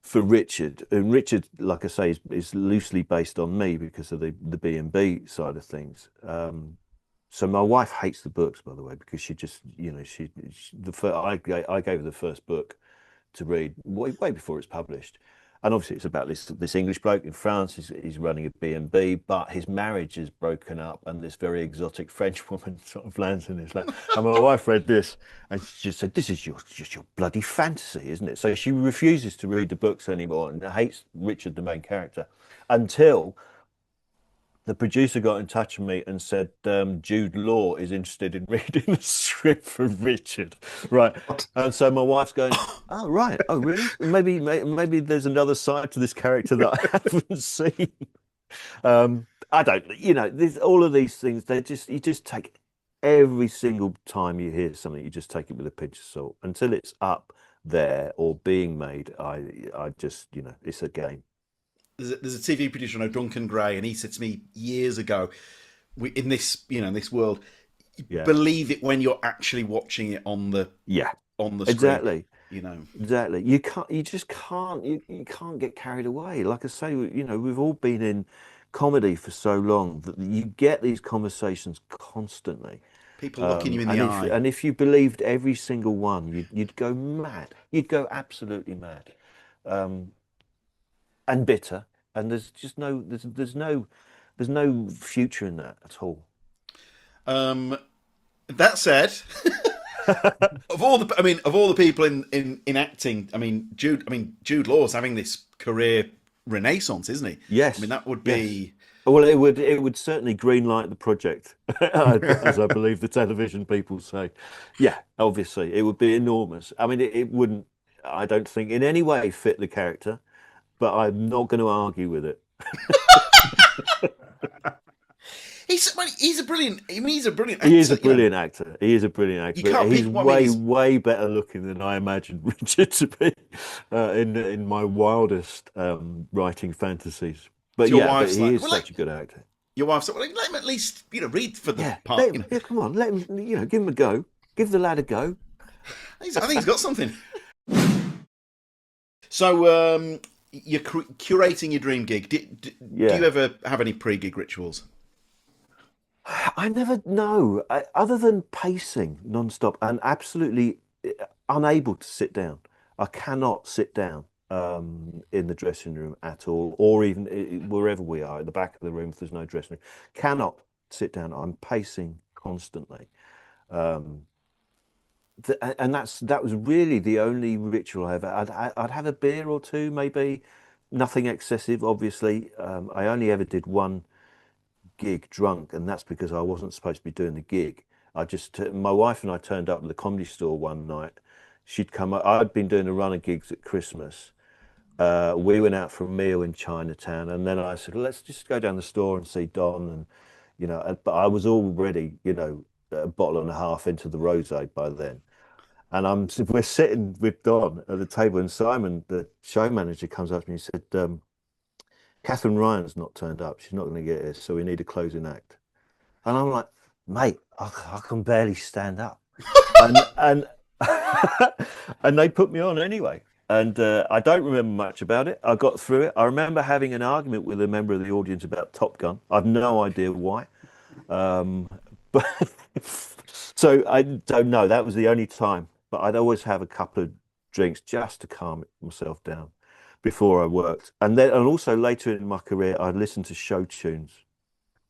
for Richard. And Richard, like I say, is loosely based on me because of the B&B side of things. So my wife hates the books, by the way, because she just, I gave her the first book to read way before it's published. And obviously it's about this English bloke in France. He's running a B&B, but his marriage is broken up, and this very exotic French woman sort of lands in his lap. And my wife read this, and she just said, "This is just your bloody fantasy, isn't it?" So she refuses to read the books anymore and hates Richard, the main character, until the producer got in touch with me and said Jude Law is interested in reading the script for Richard, right? And so my wife's going, "Oh right, oh really? Maybe there's another side to this character that I haven't seen." I don't, all of these things. You just take every single time you hear something, you just take it with a pinch of salt until it's up there or being made. I just, it's a game. There's a TV producer I know, Duncan Gray, and he said to me years ago, in this world, Yeah, believe it when you're actually watching it on the yeah, screen. exactly. You know, Exactly. You just can't, you can't get carried away. Like I say, we've all been in comedy for so long that you get these conversations constantly. people looking you in the And if eye. you believed every single one, you'd go mad. You'd go absolutely mad, um, and bitter. And there's no future in that at all. Um, that said, of all the people in acting, Jude Law's having this career renaissance, isn't he? I mean, Yes, that would yes. be. Well, it would certainly greenlight the project, as I believe the television people say. Yeah, obviously, it would be enormous. I mean, it wouldn't, I don't think, in any way fit the character, but I'm not going to argue with it. He's a brilliant. I mean, he's a brilliant He is actor. a brilliant actor. He is a brilliant actor, You but can't he's pick. Well, I mean, way, he's way better looking than I imagined Richard to be in my wildest writing fantasies. But your yeah, but wife's he like, is well, like such a good actor. your wife's like, well, let him at least read for the Yeah, part. You know, yeah, come on, let him, give him a go. Give the lad a go. I think he's got something. So you're curating your dream gig. Do you Yeah. ever have any pre-gig rituals? I never know, other than pacing non-stop and absolutely unable to sit down. I cannot sit down in the dressing room at all, or even wherever we are, at the back of the room if there's no dressing room. Cannot sit down. I'm pacing constantly. Um, and that was really the only ritual I ever. I'd have a beer or two, maybe. Nothing excessive, obviously. I only ever did one gig drunk, and that's because I wasn't supposed to be doing the gig. My wife and I turned up at the Comedy Store one night. She'd come up. I'd been doing a run of gigs at Christmas. We went out for a meal in Chinatown, and then I said, "Let's just go down the store and see Don." And but I was already, a bottle and a half into the rosé by then. And we're sitting with Don at the table, and Simon, the show manager, comes up to me and said, Catherine Ryan's not turned up. She's not going to get here, so we need a closing act. And I'm like, mate, I can barely stand up. And and they put me on anyway. And I don't remember much about it. I got through it. I remember having an argument with a member of the audience about Top Gun. I've no idea why. Um, but so I don't know. That was the only time. But I'd always have a couple of drinks just to calm myself down before I worked. And also later in my career, I'd listen to show tunes.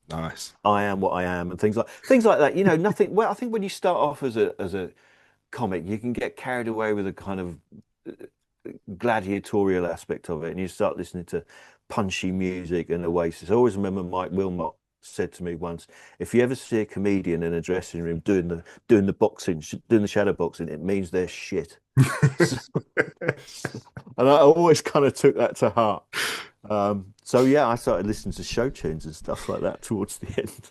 Nice. I am what I am, and things like that. Nothing. Well, I think when you start off as a comic, you can get carried away with a kind of gladiatorial aspect of it, and you start listening to punchy music and Oasis. I always remember Mike Wilmot said to me once, if you ever see a comedian in a dressing room doing the boxing, doing the shadow boxing, it means they're shit. And I always kind of took that to heart. So yeah, I started listening to show tunes and stuff like that towards the end.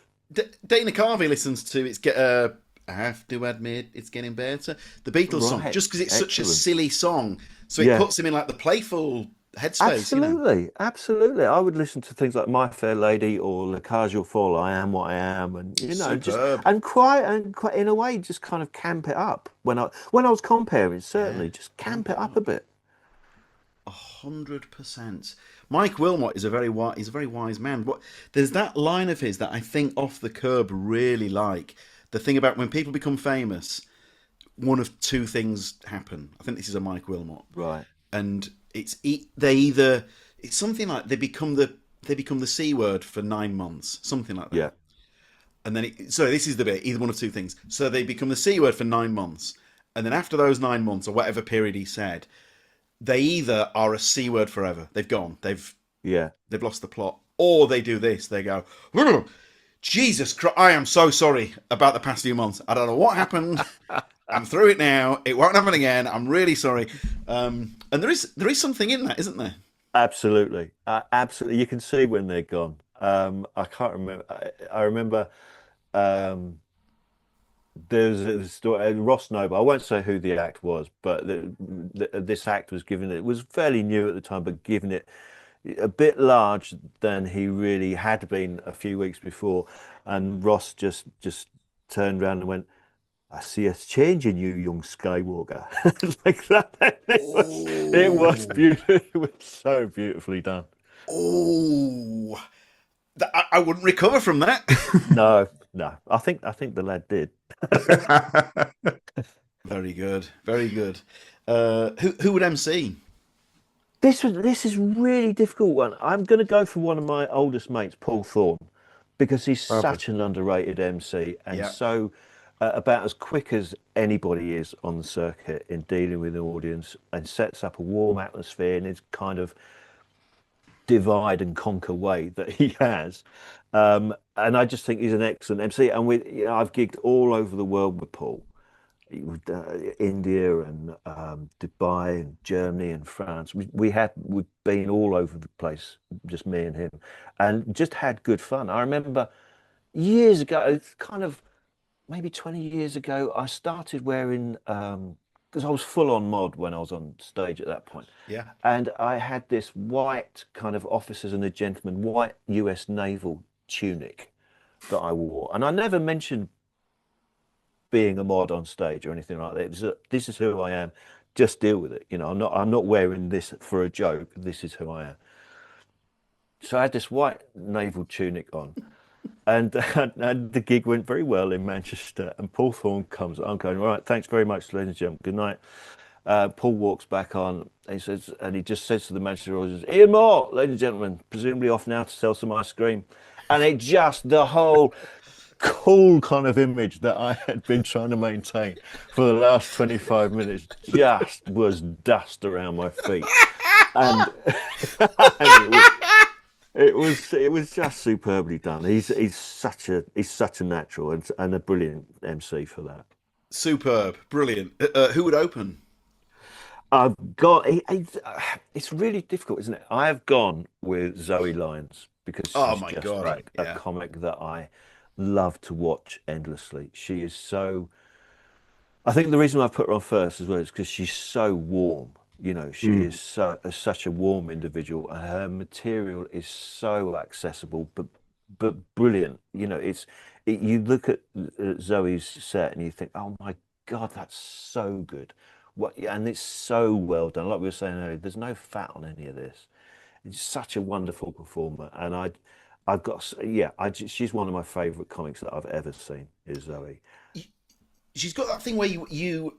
Dana Carvey listens to I have to admit it's getting better. The Beatles song, Right. just because it's such a Excellent. silly song, so it Yeah. puts him in like the playful headspace. Absolutely, absolutely. I would listen to things like My Fair Lady or La Cage aux Folles, I Am What I Am, and just Superb. and quite in a way, just kind of camp it up when I was comparing, certainly, just camp it up a bit. 100%. Mike Wilmot is he's a very wise man. There's that line of his that I think Off the Curb really like. The thing about when people become famous, one of two things happen. I think this is a Mike Wilmot, Right. and it's something like they become the C word for 9 months, something like that. Yeah. And then so this is the bit, either one of two things. So they become the C word for 9 months, and then after those 9 months or whatever period he said, they either are a C word forever. They've gone. Yeah. They've lost the plot, or they do this. They go, Jesus Christ! I am so sorry about the past few months. I don't know what happened. I'm through it now. It won't happen again. I'm really sorry. And there is something in that, isn't there? Absolutely. Absolutely. You can see when they're gone. I can't remember. I remember there's a story, Ross Noble. I won't say who the act was, but this act was given. It was fairly new at the time, but given it a bit large than he really had been a few weeks before. And Ross just turned around and went, I see a change in you, young Skywalker. Like that. It was beautiful. It was so beautifully done. Oh, I wouldn't recover from that. No, no. I think the lad did. Very good, very good. Who would MC? This is really difficult one. I'm going to go for one of my oldest mates, Paul Thorne, because he's Lovely. such an underrated MC and Yeah. so about as quick as anybody is on the circuit in dealing with the audience and sets up a warm atmosphere in his kind of divide and conquer way that he has. And I just think he's an excellent MC. And I've gigged all over the world with Paul. India and Dubai and Germany and France. We've been all over the place, just me and him, and just had good fun. I remember years ago, it's kind of maybe 20 years ago, I started wearing because I was full on mod when I was on stage at that point. Yeah. And I had this white kind of officers and a gentleman, white US naval tunic that I wore. And I never mentioned being a mod on stage or anything like that. This is who I am. Just deal with it. I'm not wearing this for a joke. This is who I am. So I had this white naval tunic on. And, and the gig went very well in Manchester. And Paul Thorne comes. I'm going, all right, thanks very much, ladies and gentlemen. Good night. Paul walks back on. He just says to the Manchester audience, Ian Moore, ladies and gentlemen, presumably off now to sell some ice cream. And the whole cool kind of image that I had been trying to maintain for the last 25 minutes just was dust around my feet. And, and it was just superbly done. He's such a natural and a brilliant MC for that. Superb, brilliant. Who would open? I've got. It's really difficult, isn't it? I have gone with Zoe Lyons because Oh she's my just God, like a yeah. comic that I love to watch endlessly. She is so. I think the reason I put her on first as well is because she's so warm. She is such a warm individual, and her material is so accessible, but brilliant. You look at Zoe's set and you think, oh my God, that's so good. And it's so well done. Like we were saying earlier, there's no fat on any of this. It's such a wonderful performer, and I've got, yeah, she's one of my favourite comics that I've ever seen. Is Zoe? She's got that thing where you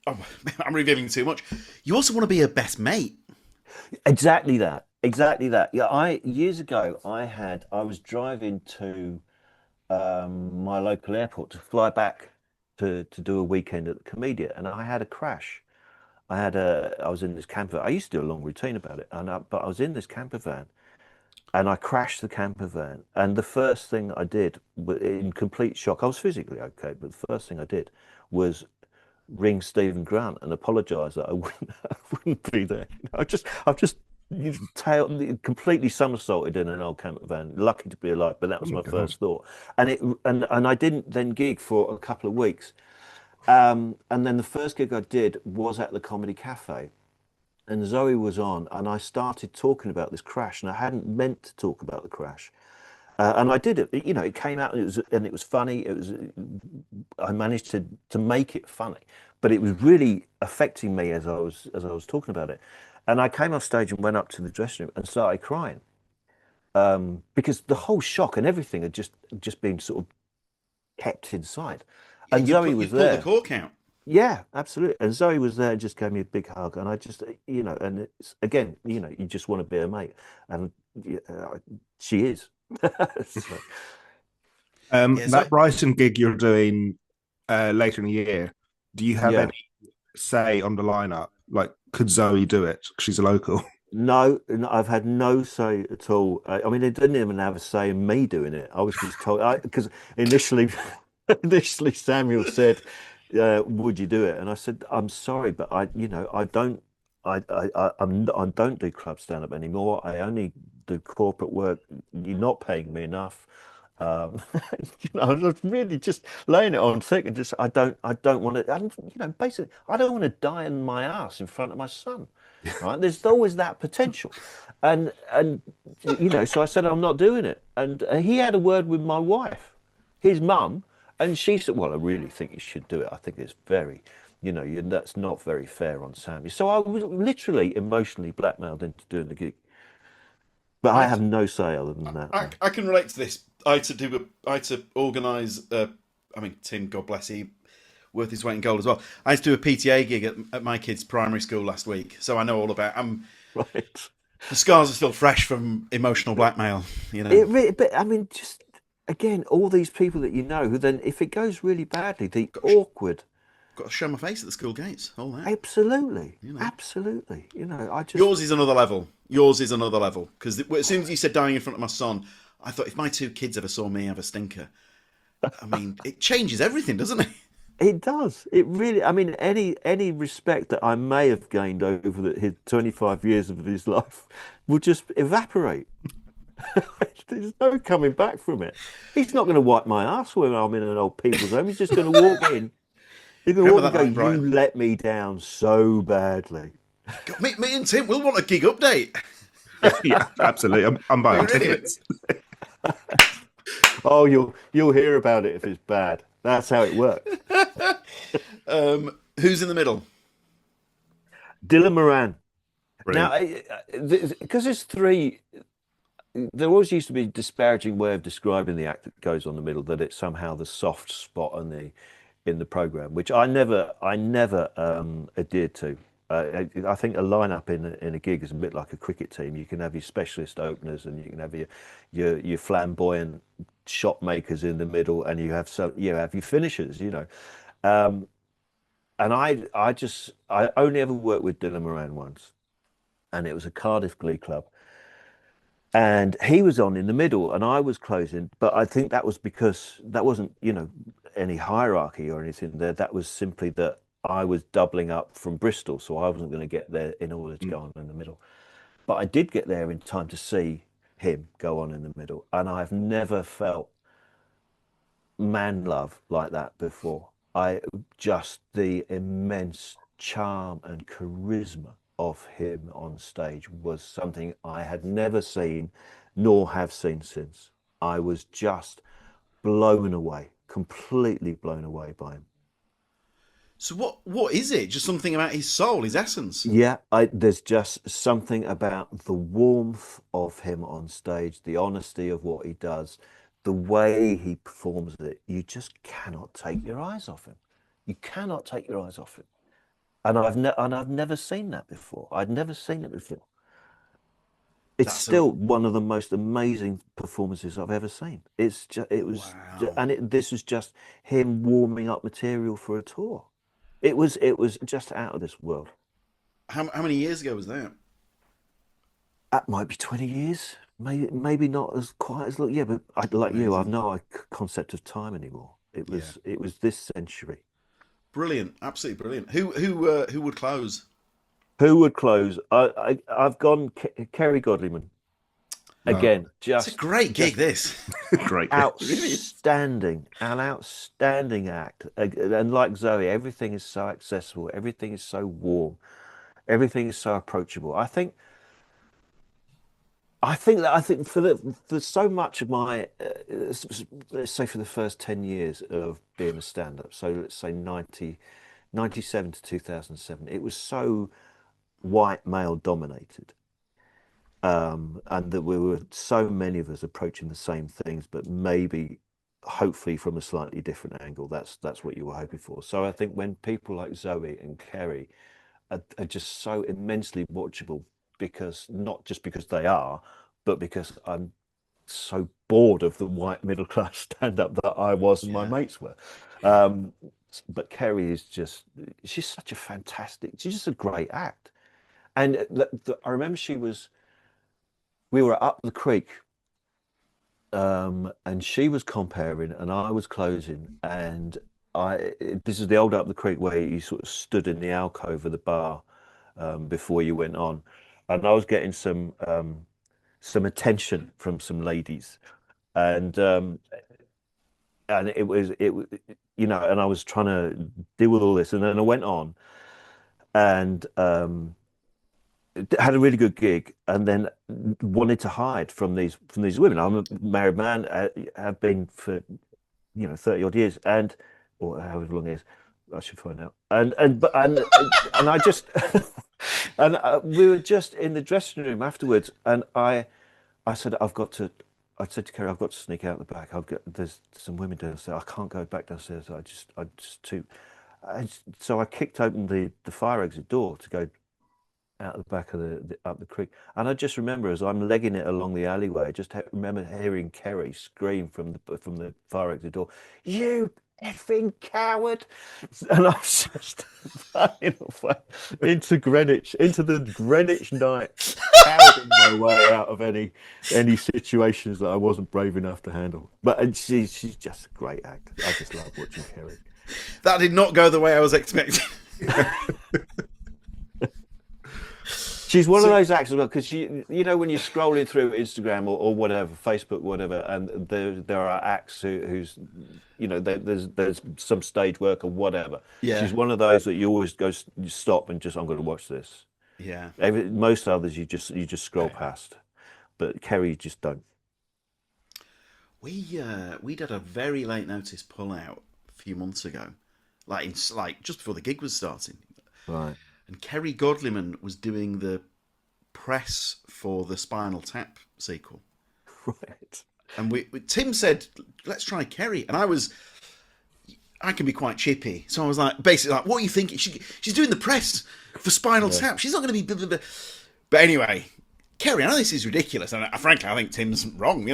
oh, I'm revealing too much. You also want to be her best mate. Exactly that. Exactly that. Yeah, years ago I was driving to my local airport to fly back to do a weekend at the Comedia, and I had a crash. I was in this camper. I used to do a long routine about it, but I was in this camper van, and I crashed the camper van. And the first thing I did, in complete shock, I was physically okay, but the first thing I did was ring Stephen Grant and apologise that I wouldn't, I wouldn't be there. I've just completely somersaulted in an old camper van. Lucky to be alive, but that Oh was my my God. first thought. And I didn't then gig for a couple of weeks. And then the first gig I did was at the Comedy Cafe, and Zoe was on, and I started talking about this crash, and I hadn't meant to talk about the crash. And I did it. It came out, and it was funny. I managed to make it funny, but it was really affecting me as I was talking about it. And I came off stage and went up to the dressing room and started crying because the whole shock and everything had just been sort of kept inside. Yeah, And Zoe you was pull the there. cork out. Yeah, absolutely. And Zoe was there, and just gave me a big hug, and I just, and it's again, you just want to be a mate, and she is. So, Yeah, so That Brighton gig you're doing later in the year, do you have yeah. any say on the lineup? Like, could Zoe do it? She's a local. No, no, I've had no say at all. I mean, they didn't even have a say in me doing it. I was just told because initially, initially Samuel said, "Would you do it?" And I said, "I'm sorry, but I don't, I don't do club stand up anymore. I only do corporate work. You're not paying me enough." Um, I was really just laying it on thick and just I don't want to. Basically, I don't want to die in my ass in front of my son. Right? There's always that potential, and so I said I'm not doing it, and he had a word with my wife, his mum, and she said, "Well, I really think you should do it. I think it's very, that's not very fair on Sammy." So I was literally emotionally blackmailed into doing the gig, but I I, have no say other than that. I, No. I can relate to this. I had to organise. I mean, Tim, God bless he, worth his weight in gold as well. I had to do a PTA gig at my kid's primary school last week, so I know all about. Right. The scars are still fresh from emotional blackmail. But I mean, just again, all these people that you know who then, if it goes really badly, the got to, awkward. got to show my face at the school gates. All that. Absolutely, You know. absolutely. I just Yours is another level. Yours is another level. Because as soon as you said dying in front of my son, I thought if my two kids ever saw me have a stinker, I mean, it changes everything, doesn't it? it does. It really. I mean, any respect that I may have gained over his 25 years of his life will just evaporate. There's no coming back from it. He's not going to wipe my ass when I'm in an old people's home. He's just going to walk in. He's going to Remember walk that and night, go, "You Brian? let me down so badly." God, me and Tim will want a gig update. Yeah, absolutely. I'm buying Really? tickets. Oh, you'll hear about it if it's bad. That's how it works. Who's in the middle? Dylan Moran. Brilliant. Now, because there's three, there always used to be a disparaging way of describing the act that goes on the middle, that it's somehow the soft spot in the program, which I never adhered to. I think a lineup in a gig is a bit like a cricket team. You can have your specialist openers, and you can have your flamboyant shot makers in the middle, and you have your finishers. And I only ever worked with Dylan Moran once, and it was a Cardiff Glee Club. And he was on in the middle and I was closing, but I think that was because that wasn't, any hierarchy or anything there. That was simply that I was doubling up from Bristol, so I wasn't going to get there in order to go on in the middle. But I did get there in time to see him go on in the middle, and I've never felt man love like that before. Just the immense charm and charisma of him on stage was something I had never seen nor have seen since. I was just blown away, completely blown away by him. So what is it? Just something about his soul, his essence? Yeah, there's just something about the warmth of him on stage, the honesty of what he does, the way he performs it. You just cannot take your eyes off him. You cannot take your eyes off him. And I've never seen that before. I'd never seen it before. It's That's still one of the most amazing performances I've ever seen. Wow. This was just him warming up material for a tour. It was just out of this world. How many years ago was that? That might be 20 years. Maybe not as quite as long. Yeah, but like you, I've Amazing. no concept of time anymore. It Yeah. was this century. Brilliant. Absolutely brilliant. Who would close? Who would close? I've gone Kerry Godliman again. It's a great gig, this. Great. Really? An outstanding act. And like Zoe, everything is so accessible. Everything is so warm. Everything is so approachable. I think for so much of my let's say for the first 10 years of being a stand-up, so let's say 97 to 2007, it was so white male dominated, and that we were so many of us approaching the same things, but maybe hopefully from a slightly different angle. That's what you were hoping for. So I think when people like Zoe and Kerry are just so immensely watchable, because not just because they are, but because I'm so bored of the white middle class stand up that I was and my Yeah. mates were. Um, but Kerry is she's such a she's just a great act. And I remember we were up the creek, and she was comparing and I was closing, and this is the old up the creek where you sort of stood in the alcove of the bar before you went on, and I was getting some attention from some ladies, and and I was trying to deal with all this, and then I went on and had a really good gig, and then wanted to hide from these women. I'm a married man, have been for 30 odd years, and or however long it is, I should find out. And I just and we were just in the dressing room afterwards, and I said, I said to Kerry, I've got to sneak out the back. There's some women downstairs. I can't go back downstairs. So I kicked open the fire exit door to go out the back of up the creek. And I just remember, as I'm legging it along the alleyway, I just remember hearing Kerry scream from the fire exit door, "You effing coward!" And I was just running away into the Greenwich night, cowarding my way out of any situations that I wasn't brave enough to handle. But she's just a great act. I just love watching Kerry. That did not go the way I was expecting. She's one of So those acts as well, because when you're scrolling through Instagram or whatever, Facebook, whatever, and there are acts who's, there's some stage work or whatever. yeah, She's one of those that you always you stop and just, I'm going to watch this. yeah. Most others you just scroll past, but Kerry you just don't. We did a very late notice pullout a few months ago, like just before the gig was starting, Right. and Kerry Godliman was doing the press for the Spinal Tap sequel, Right. and Tim said, "Let's try Kerry," and I can be quite chippy, so I was like, basically like, "What are you thinking? She's doing the press for Spinal Tap. She's not going to be." Blah, blah, blah. But anyway, Kerry, I know this is ridiculous, and frankly, I think Tim's wrong,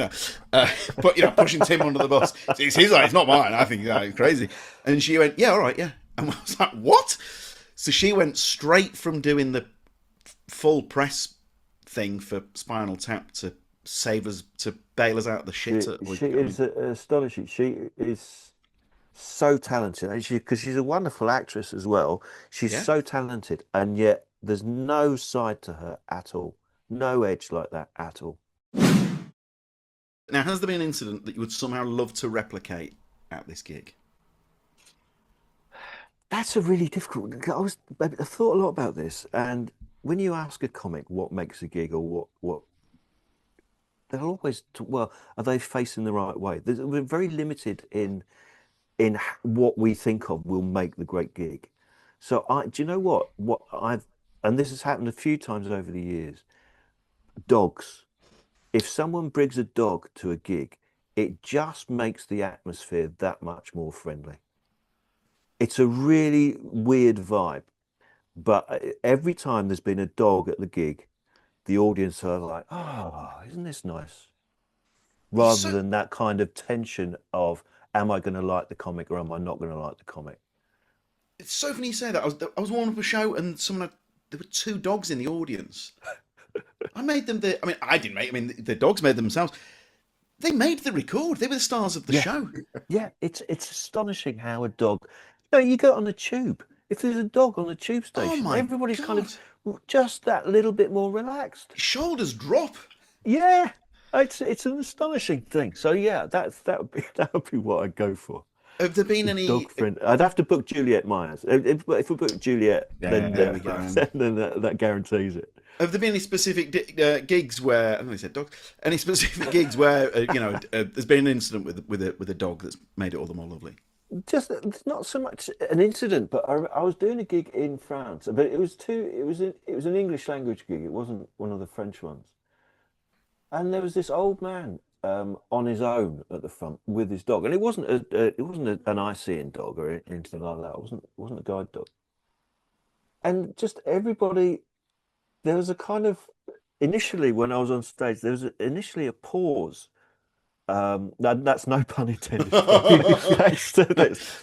but pushing Tim under the bus. It's his line, it's not mine. I think it's crazy. And she went, "Yeah, all right, yeah." And I was like, "What?" So she went straight from doing the full press thing for Spinal Tap to bail us out of the shit. She is astonishing. She is so talented, and because she's a wonderful actress as well. She's Yeah. so talented, and yet there's no side to her at all. No edge like that at all. Now, has there been an incident that you would somehow love to replicate at this gig? That's a really difficult. I thought a lot about this, and when you ask a comic what makes a gig or what they'll always well, are they facing the right way? We're very limited in what we think of will make the great gig. So do you know what I've and this has happened a few times over the years. Dogs. If someone brings a dog to a gig, it just makes the atmosphere that much more friendly. It's a really weird vibe, but every time there's been a dog at the gig, the audience are like, "Oh, isn't this nice?" Rather than that kind of tension of, "Am I going to like the comic or am I not going to like the comic?" It's so funny you say that. I was warming up a show and there were two dogs in the audience. I made them I didn't make. I mean, the dogs made themselves. They made the record. They were the stars of the show. Yeah, it's astonishing how a dog. You go on the tube. If there's a dog on the tube station, my everybody's kind God. of just that little bit more relaxed. Shoulders drop. Yeah, it's an astonishing thing. So yeah, that would be what I'd go for. Have there been any Dog friend. I'd have to book Juliet Myers. If we book Juliet, then there we go. then that guarantees it. Have there been any specific gigs where I know you said dogs? Any specific gigs where there's been an incident with a dog that's made it all the more lovely? Just it's not so much an incident, but I was doing a gig in France, but it was an English language gig. It wasn't one of the French ones. And there was this old man on his own at the front with his dog, and it wasn't an eye-seeing dog or anything like that. It wasn't a guide dog. And just everybody, there was a kind of initially when I was on stage, there was initially a pause. That's no pun intended.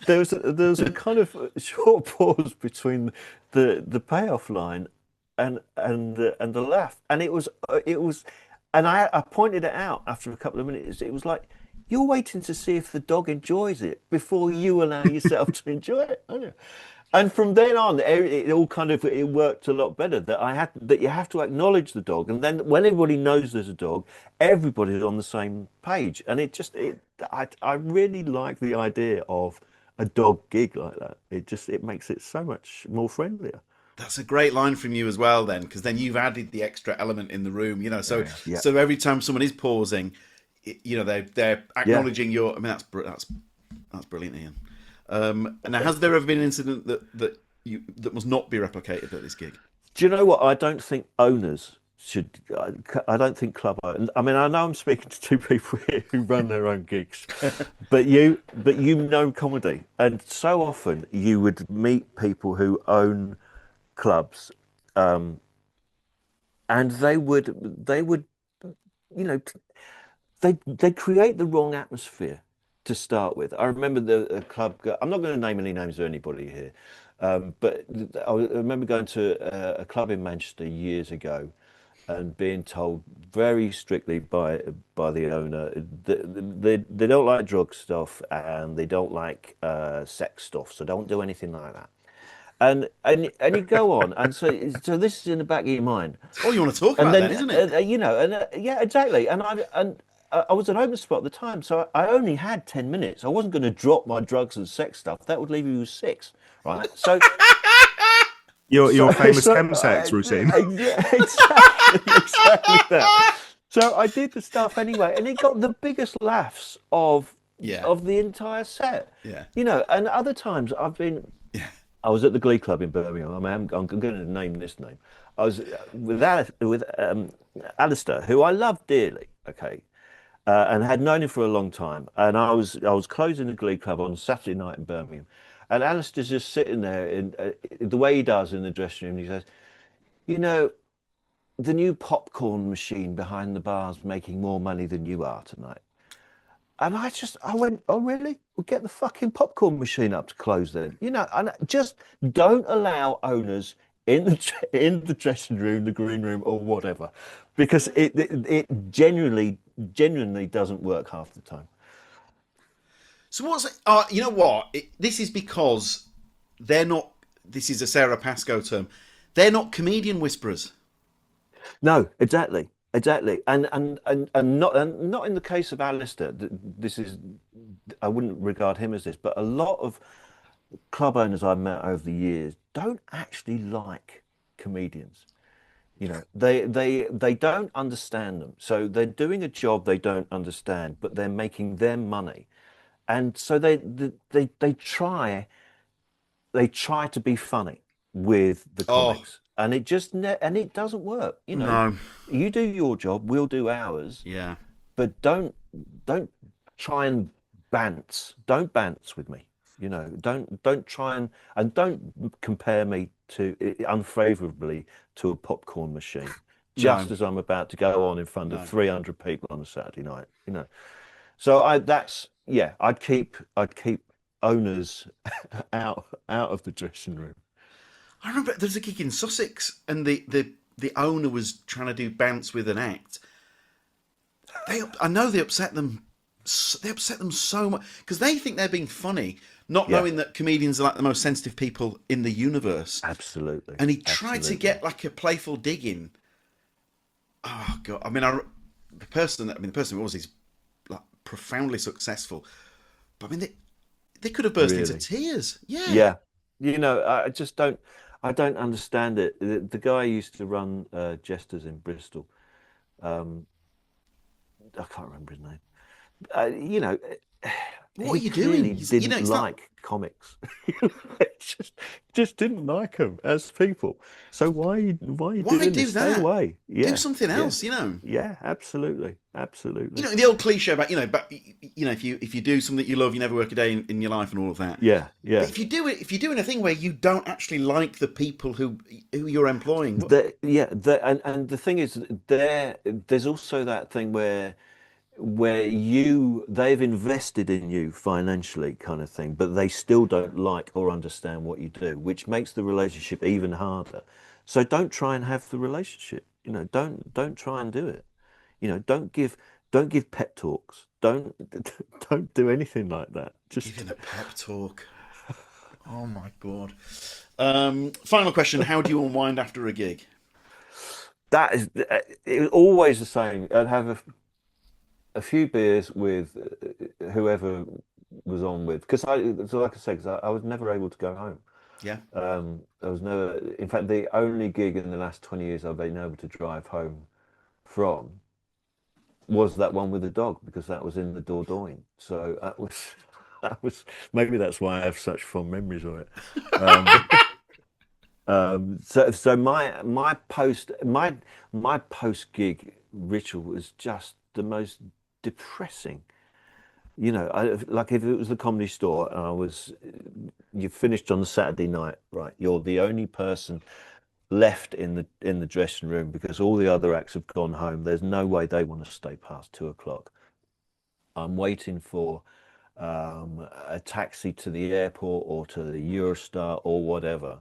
There was a kind of short pause between the payoff line and the laugh, and it was and I pointed it out after a couple of minutes. It was like you're waiting to see if the dog enjoys it before you allow yourself to enjoy it, aren't you? And from then on, it all kind of it worked a lot better. That you have to acknowledge the dog, and then when everybody knows there's a dog, everybody's on the same page. And I really like the idea of a dog gig like that. It makes it so much more friendlier. That's a great line from you as well, then, because then you've added the extra element in the room. So Yeah. so every time someone is pausing, they're acknowledging your. I mean, that's brilliant, Ian. Now, has there ever been an incident that must not be replicated at this gig? Do you know what? I don't think owners should. I don't think club owners. I mean, I know I'm speaking to two people here who run their own gigs, but you know comedy, and so often you would meet people who own clubs, and they would they create the wrong atmosphere to start with. I remember the club. I'm not going to name any names of anybody here, but I remember going to a club in Manchester years ago, and being told very strictly by the owner that they don't like drug stuff and they don't like sex stuff, so don't do anything like that. And you go on, and so this is in the back of your mind, It's all you want to talk and about, then then, isn't it? yeah, exactly. I was an open spot at the time, so I only had 10 minutes. I wasn't going to drop my drugs and sex stuff. That would leave you with six, right? So Your so famous so chemsex routine. exactly that. So I did the stuff anyway, and it got the biggest laughs Yeah, of the entire set. yeah, And other times yeah. I was at the Glee Club in Birmingham. I'm going to name this name. I was with Alistair, who I love dearly. Okay, and had known him for a long time. And I was closing the Glee Club on Saturday night in Birmingham, and Alistair's just sitting there in the way he does in the dressing room. He says, "You know, the new popcorn machine behind the bar's making more money than you are tonight." And I went, "Oh, really? Well, get the fucking popcorn machine up to close then." And just don't allow owners in the dressing room, the green room, or whatever, because it genuinely doesn't work half the time. So what's you know what? This is because they're not. This is a Sarah Pascoe term. They're not comedian whisperers. No, exactly, and not in the case of Alistair. This is I wouldn't regard him as this, but a lot of club owners I've met over the years don't actually like comedians. They don't understand them. So they're doing a job they don't understand, but they're making their money. And so they try to be funny with the Oh comics. And it doesn't work. no, You do your job, we'll do ours, yeah, but don't try and don't bants with me. Don't try and don't compare me to unfavorably to a popcorn machine no, just as I'm about to go on in front of no. 300 people on a Saturday night. So I'd keep owners out of the dressing room. I remember there was a gig in Sussex, and the owner was trying to do bounce with an act. I know they upset them. They upset them so much because they think they're being funny, not Yeah, knowing that comedians are like the most sensitive people in the universe. absolutely. And he tried to Absolutely. get like a playful dig in. Oh god! I mean, the person who was is like profoundly successful. But I mean, they could have burst into Really. tears. Yeah. Yeah. I don't understand it. The guy used to run Jesters in Bristol. Um, I can't remember his name. uh, you know, What are he you doing? clearly didn't It's not. like comics. He just didn't like them as people. So why are you Why doing this? do Stay that? away. Do Yeah, something yeah, else. You know. yeah. Absolutely, absolutely. The old cliche about but if you do something that you love, you never work a day in your life and all of that. Yeah, But yeah. if you're doing a thing where you don't actually like the people who you're employing, what? And the thing is, there's also that thing where they've invested in you financially kind of thing, but they still don't like or understand what you do, which makes the relationship even harder. So don't try and have the relationship. Don't try and do it. Don't give pep talks. Don't do anything like that. Just Giving a pep talk. Oh my god. Final question: how do you unwind after a gig? that is it was always the same. I'd have a few beers with whoever was on with, because so like I said, 'cause I was never able to go home. Yeah. I was never, in fact, the only gig in the last 20 years I've been able to drive home from was that one with the dog, because that was in the Dordogne. So that was, maybe that's why I have such fond memories of it. Um, so my post gig ritual was just the most depressing. Like if it was the Comedy Store and you finished on the Saturday night, right? You're the only person left in the dressing room because all the other acts have gone home. There's no way they want to stay past 2 o'clock. I'm waiting for a taxi to the airport or to the Eurostar or whatever.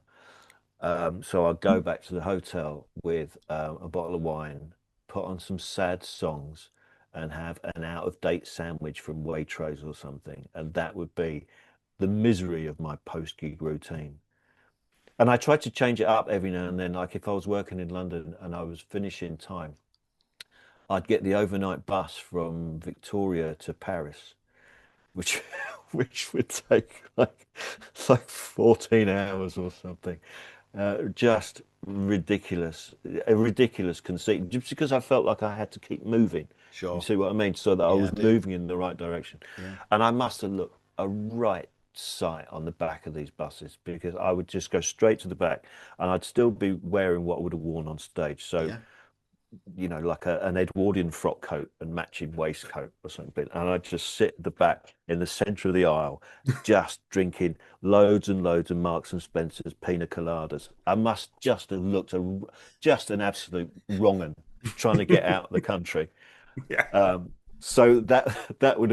So I go back to the hotel with a bottle of wine, put on some sad songs, and have an out-of-date sandwich from Waitrose or something. And that would be the misery of my post-gig routine. And I tried to change it up every now and then. Like if I was working in London and I was finishing time, I'd get the overnight bus from Victoria to Paris, which which would take like 14 hours or something. Just ridiculous, a ridiculous conceit. Just because I felt like I had to keep moving. You Sure. see what I mean? So that I Yeah, I was do. moving in the right direction. Yeah. And I must have looked a right sight on the back of these buses because I would just go straight to the back and I'd still be wearing what I would have worn on stage. So Yeah. like an Edwardian frock coat and matching waistcoat or something. And I'd just sit at the back in the centre of the aisle, just drinking loads and loads of Marks and Spencer's pina coladas. I must just have looked just an absolute wrong un trying to get out of the country. Yeah. So that would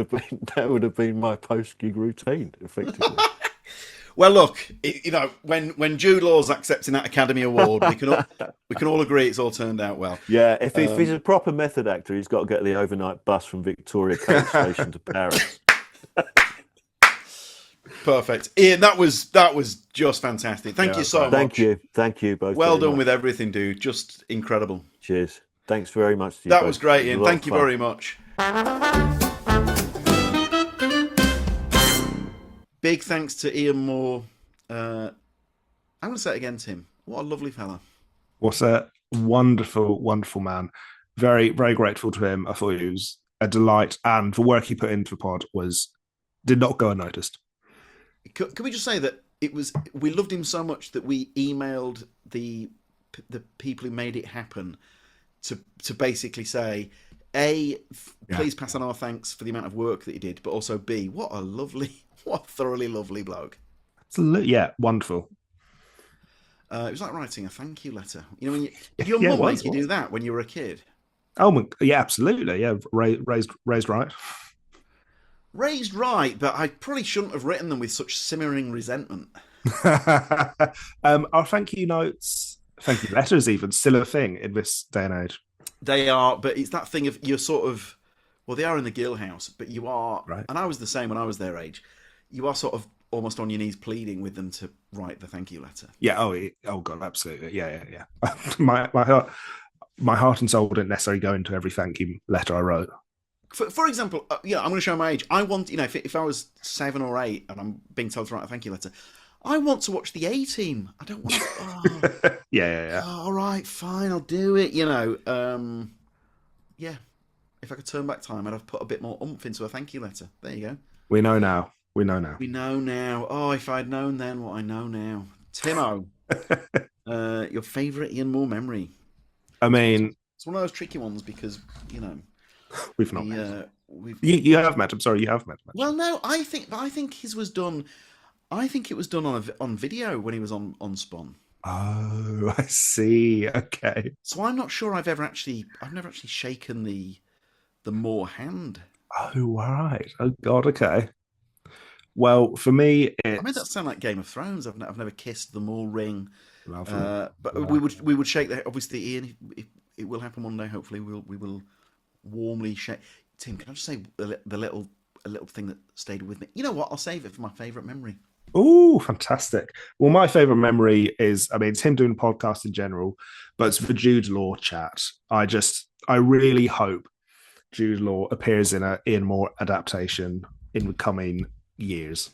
have been my post gig routine, effectively. Well, look, when Jude Law's accepting that Academy Award, we can all agree it's all turned out well. Yeah, if he's a proper method actor, he's got to get the overnight bus from Victoria Coach Station to Paris. Perfect, Ian. That was just fantastic. Thank you so much. Thank you both. Well very done much. with everything, dude. Just incredible. Cheers. Thanks very much to you That both. was great, It Ian. a lot Thank of you fun. very much. Big thanks to Ian Moore. I'm going to say it again, Tim. What a lovely fella. What a wonderful, wonderful man. Very, very grateful to him. I thought he was a delight, and the work he put into the pod did not go unnoticed. Can we just say that we loved him so much that we emailed the people who made it happen to basically say, A, please pass on our thanks for the amount of work that he did, but also B, what a thoroughly lovely bloke. Yeah, wonderful. It was like writing a thank you letter. When did your mum make you do that when you were a kid? Oh, yeah, absolutely. Yeah, raised right. Raised right, but I probably shouldn't have written them with such simmering resentment. Our thank you notes, thank you letters, even still a thing in this day and age. They are, but it's that thing of you're sort of, well, they are in the Gill house, but you are, right. And I was the same when I was their age. You are sort of almost on your knees pleading with them to write the thank you letter. Yeah. Oh God, absolutely. Yeah. my heart and soul didn't necessarily go into every thank you letter I wrote. For example, I'm going to show my age. I want, if I was 7 or 8 and I'm being told to write a thank you letter, I want to watch the A-Team. I don't want to. Yeah. All right, fine, I'll do it. Yeah. If I could turn back time, I'd have put a bit more oomph into a thank you letter. There you go. We know now. We know now. Oh, if I'd known then what I know now. Timo, your favourite Ian Moore memory? I mean, it's one of those tricky ones because we've not met. You have met. I'm sorry, you have met. Well, no, I think his was done. I think it was done on video when he was on Spawn. Oh, I see. Okay. So I'm not sure I've never actually shaken the Moore hand. Oh, right. Oh God. Okay. Well, for me, I made that sound like Game of Thrones. I've never kissed the Moore ring. Lovely. But we would shake the. Obviously, Ian, it will happen one day. Hopefully, we will warmly shake. Tim, can I just say a little thing that stayed with me? You know what? I'll save it for my favourite memory. Oh, fantastic. Well, my favourite memory is, it's him doing a podcast in general, but it's the Jude Law chat. I really hope Jude Law appears in an Ian Moore adaptation in the coming years.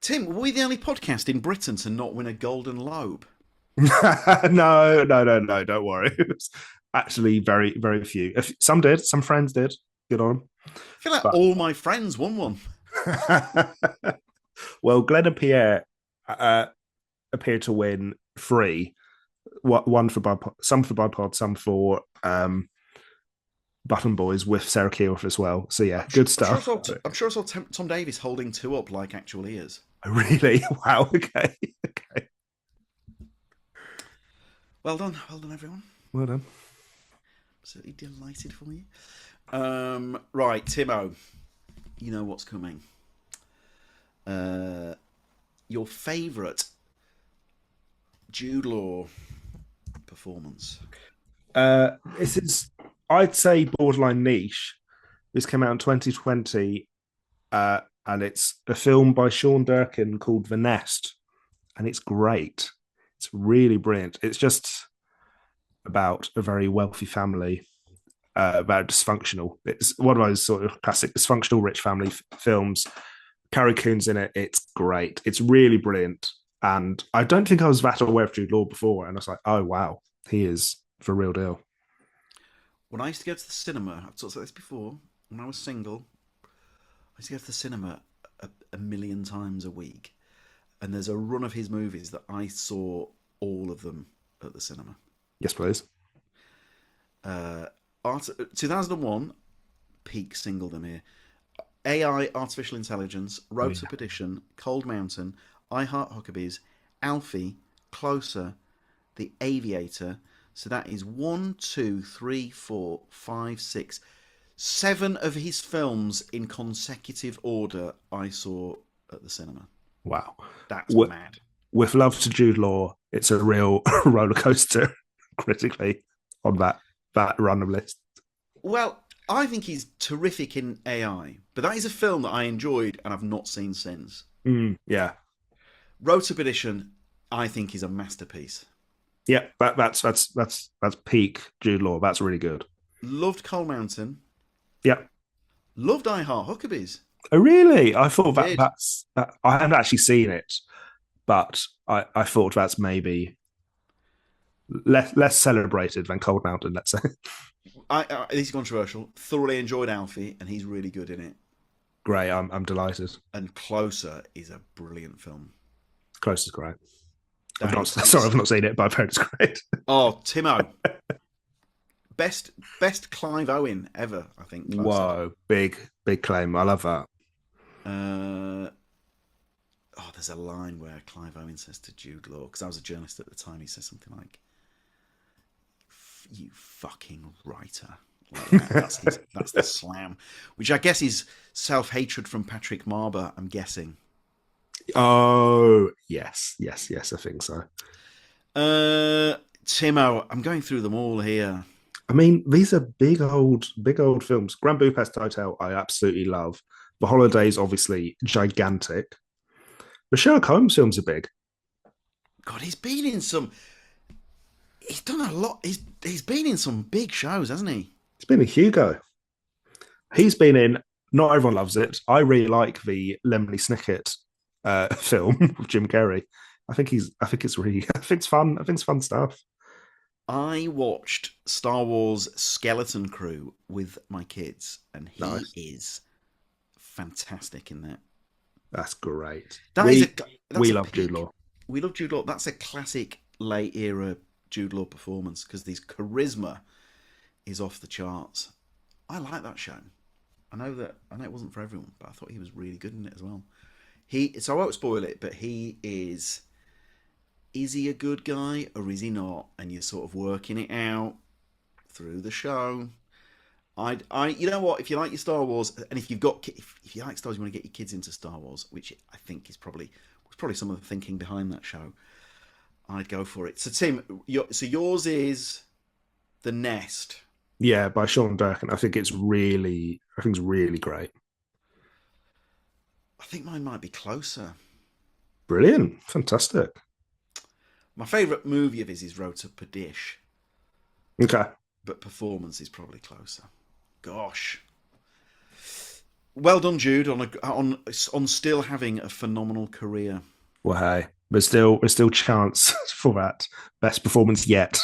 Tim, were we the only podcast in Britain to not win a Golden Lobe? No, don't worry. It's actually very, very few. Some did, some friends did. Good on them. I feel like all my friends won one. Well, Glenn and Pierre appeared to win 3. One for Bipod, some for Bipod, some for Button Boys with Sarah Keogh as well. So yeah, good stuff. I'm sure I saw Tom Davis holding 2 up like actual ears. Really? Wow. Okay. Well done, everyone. Well done. Absolutely delighted for you. Right, Timo, you know what's coming. Your favourite Jude Law performance? This is, I'd say, borderline niche. This came out in 2020, and it's a film by Sean Durkin called The Nest, and it's great. It's really brilliant. It's just about a very wealthy family, about dysfunctional. It's one of those sort of classic dysfunctional rich family films. Carrie Coon's in it. It's great. It's really brilliant. And I don't think I was that aware of Jude Law before. And I was like, oh, wow, he is for real deal. When I used to go to the cinema, I've talked about this before, when I was single, I used to go to the cinema a million times a week. And there's a run of his movies that I saw all of them at the cinema. Yes, please. 2001, peak singledom here. AI, Artificial Intelligence, Road to Perdition, Cold Mountain, I Heart Huckabees, Alfie, Closer, The Aviator. So that is 1, 2, 3, 4, 5, 6, 7 of his films in consecutive order I saw at the cinema. Wow. That's mad. With love to Jude Law, it's a real roller coaster critically on that random list. Well, I think he's terrific in AI, but that is a film that I enjoyed and I've not seen since. Yeah. Road to Perdition, I think, is a masterpiece. Yeah, that's peak Jude Law. That's really good. Loved Coal Mountain. Yeah. Loved I Heart Huckabees. Oh, really? I thought that's I haven't actually seen it, but I thought that's maybe less celebrated than Cold Mountain, let's say. This is controversial. Thoroughly enjoyed Alfie, and he's really good in it. Great, I'm delighted. And Closer is a brilliant film. Close is great. Sorry, I've not seen it, but I've heard it's great. Oh, Timo. Best Clive Owen ever, I think. Closer. Whoa, big claim. I love that. There's a line where Clive Owen says to Jude Law, because I was a journalist at the time, he says something like, "You fucking writer." Like that. That's the slam, which I guess is self-hatred from Patrick Marber, I'm guessing. Oh, yes, I think so. Timo, I'm going through them all here. I mean, these are big old films. Grand Budapest Hotel, I absolutely love. The Holidays, obviously, gigantic. The Sherlock Holmes films are big. God, he's been in some... He's done a lot. He's been in some big shows, hasn't he? He's been in Hugo. He's been in... Not everyone loves it. I really like the Lemony Snicket film with Jim Carrey. I think it's fun. I think it's fun stuff. I watched Star Wars Skeleton Crew with my kids, and he is fantastic in that. That's great. We love Jude Law. We love Jude Law. That's a classic late era Jude Law performance because his charisma is off the charts. I like that show. I know it wasn't for everyone, but I thought he was really good in it as well. So I won't spoil it, but he is. Is he a good guy or is he not? And you're sort of working it out through the show. You know what? If you like your Star Wars, and if you like Star Wars, you want to get your kids into Star Wars, which I think was probably some of the thinking behind that show. I'd go for it. So Tim, yours is The Nest. Yeah, by Sean Durkin. I think it's really great. I think mine might be Closer. Brilliant, fantastic. My favourite movie of his is Road to Perdition. Okay. But performance is probably Closer. Gosh. Well done, Jude, on still having a phenomenal career. Well, hey, there's still chance for that best performance yet.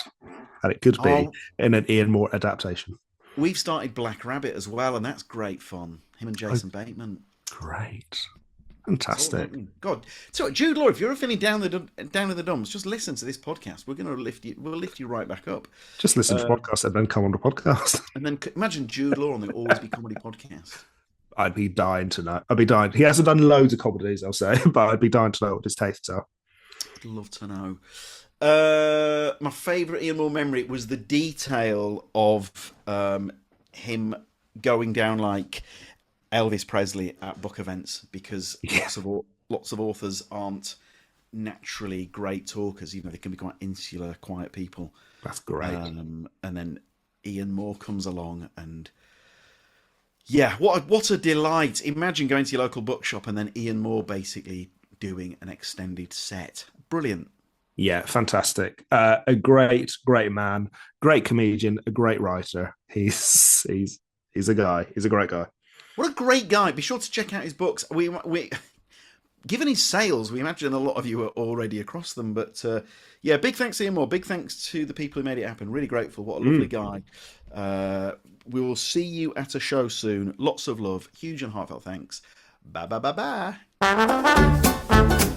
And it could be in an Ian Moore adaptation. We've started Black Rabbit as well, and that's great fun. Him and Jason Bateman. Great. Fantastic. God. So, Jude Law, if you're feeling down in the dumps, just listen to this podcast. We'll lift you right back up. Just listen to the podcast and then come on the podcast. And then imagine Jude Law on the Always Be Comedy podcast. I'd be dying to know. I'd be dying. He hasn't done loads of comedies, I'll say, but I'd be dying to know what his tastes are. I'd love to know. My favourite Ian Moore memory was the detail of him going down like Elvis Presley at book events because lots of authors aren't naturally great talkers. You know, they can be quite insular, quiet people. That's great. And then Ian Moore comes along and yeah, what a delight. Imagine going to your local bookshop and then Ian Moore basically doing an extended set. Brilliant. Yeah, fantastic. A great, great man, great comedian, a great writer. He's a guy. He's a great guy. What a great guy! Be sure to check out his books. We given his sales, we imagine a lot of you are already across them. But yeah, big thanks to Ian Moore. Big thanks to the people who made it happen. Really grateful. What a lovely guy. We will see you at a show soon. Lots of love. Huge and heartfelt thanks. Bye bye bye bye.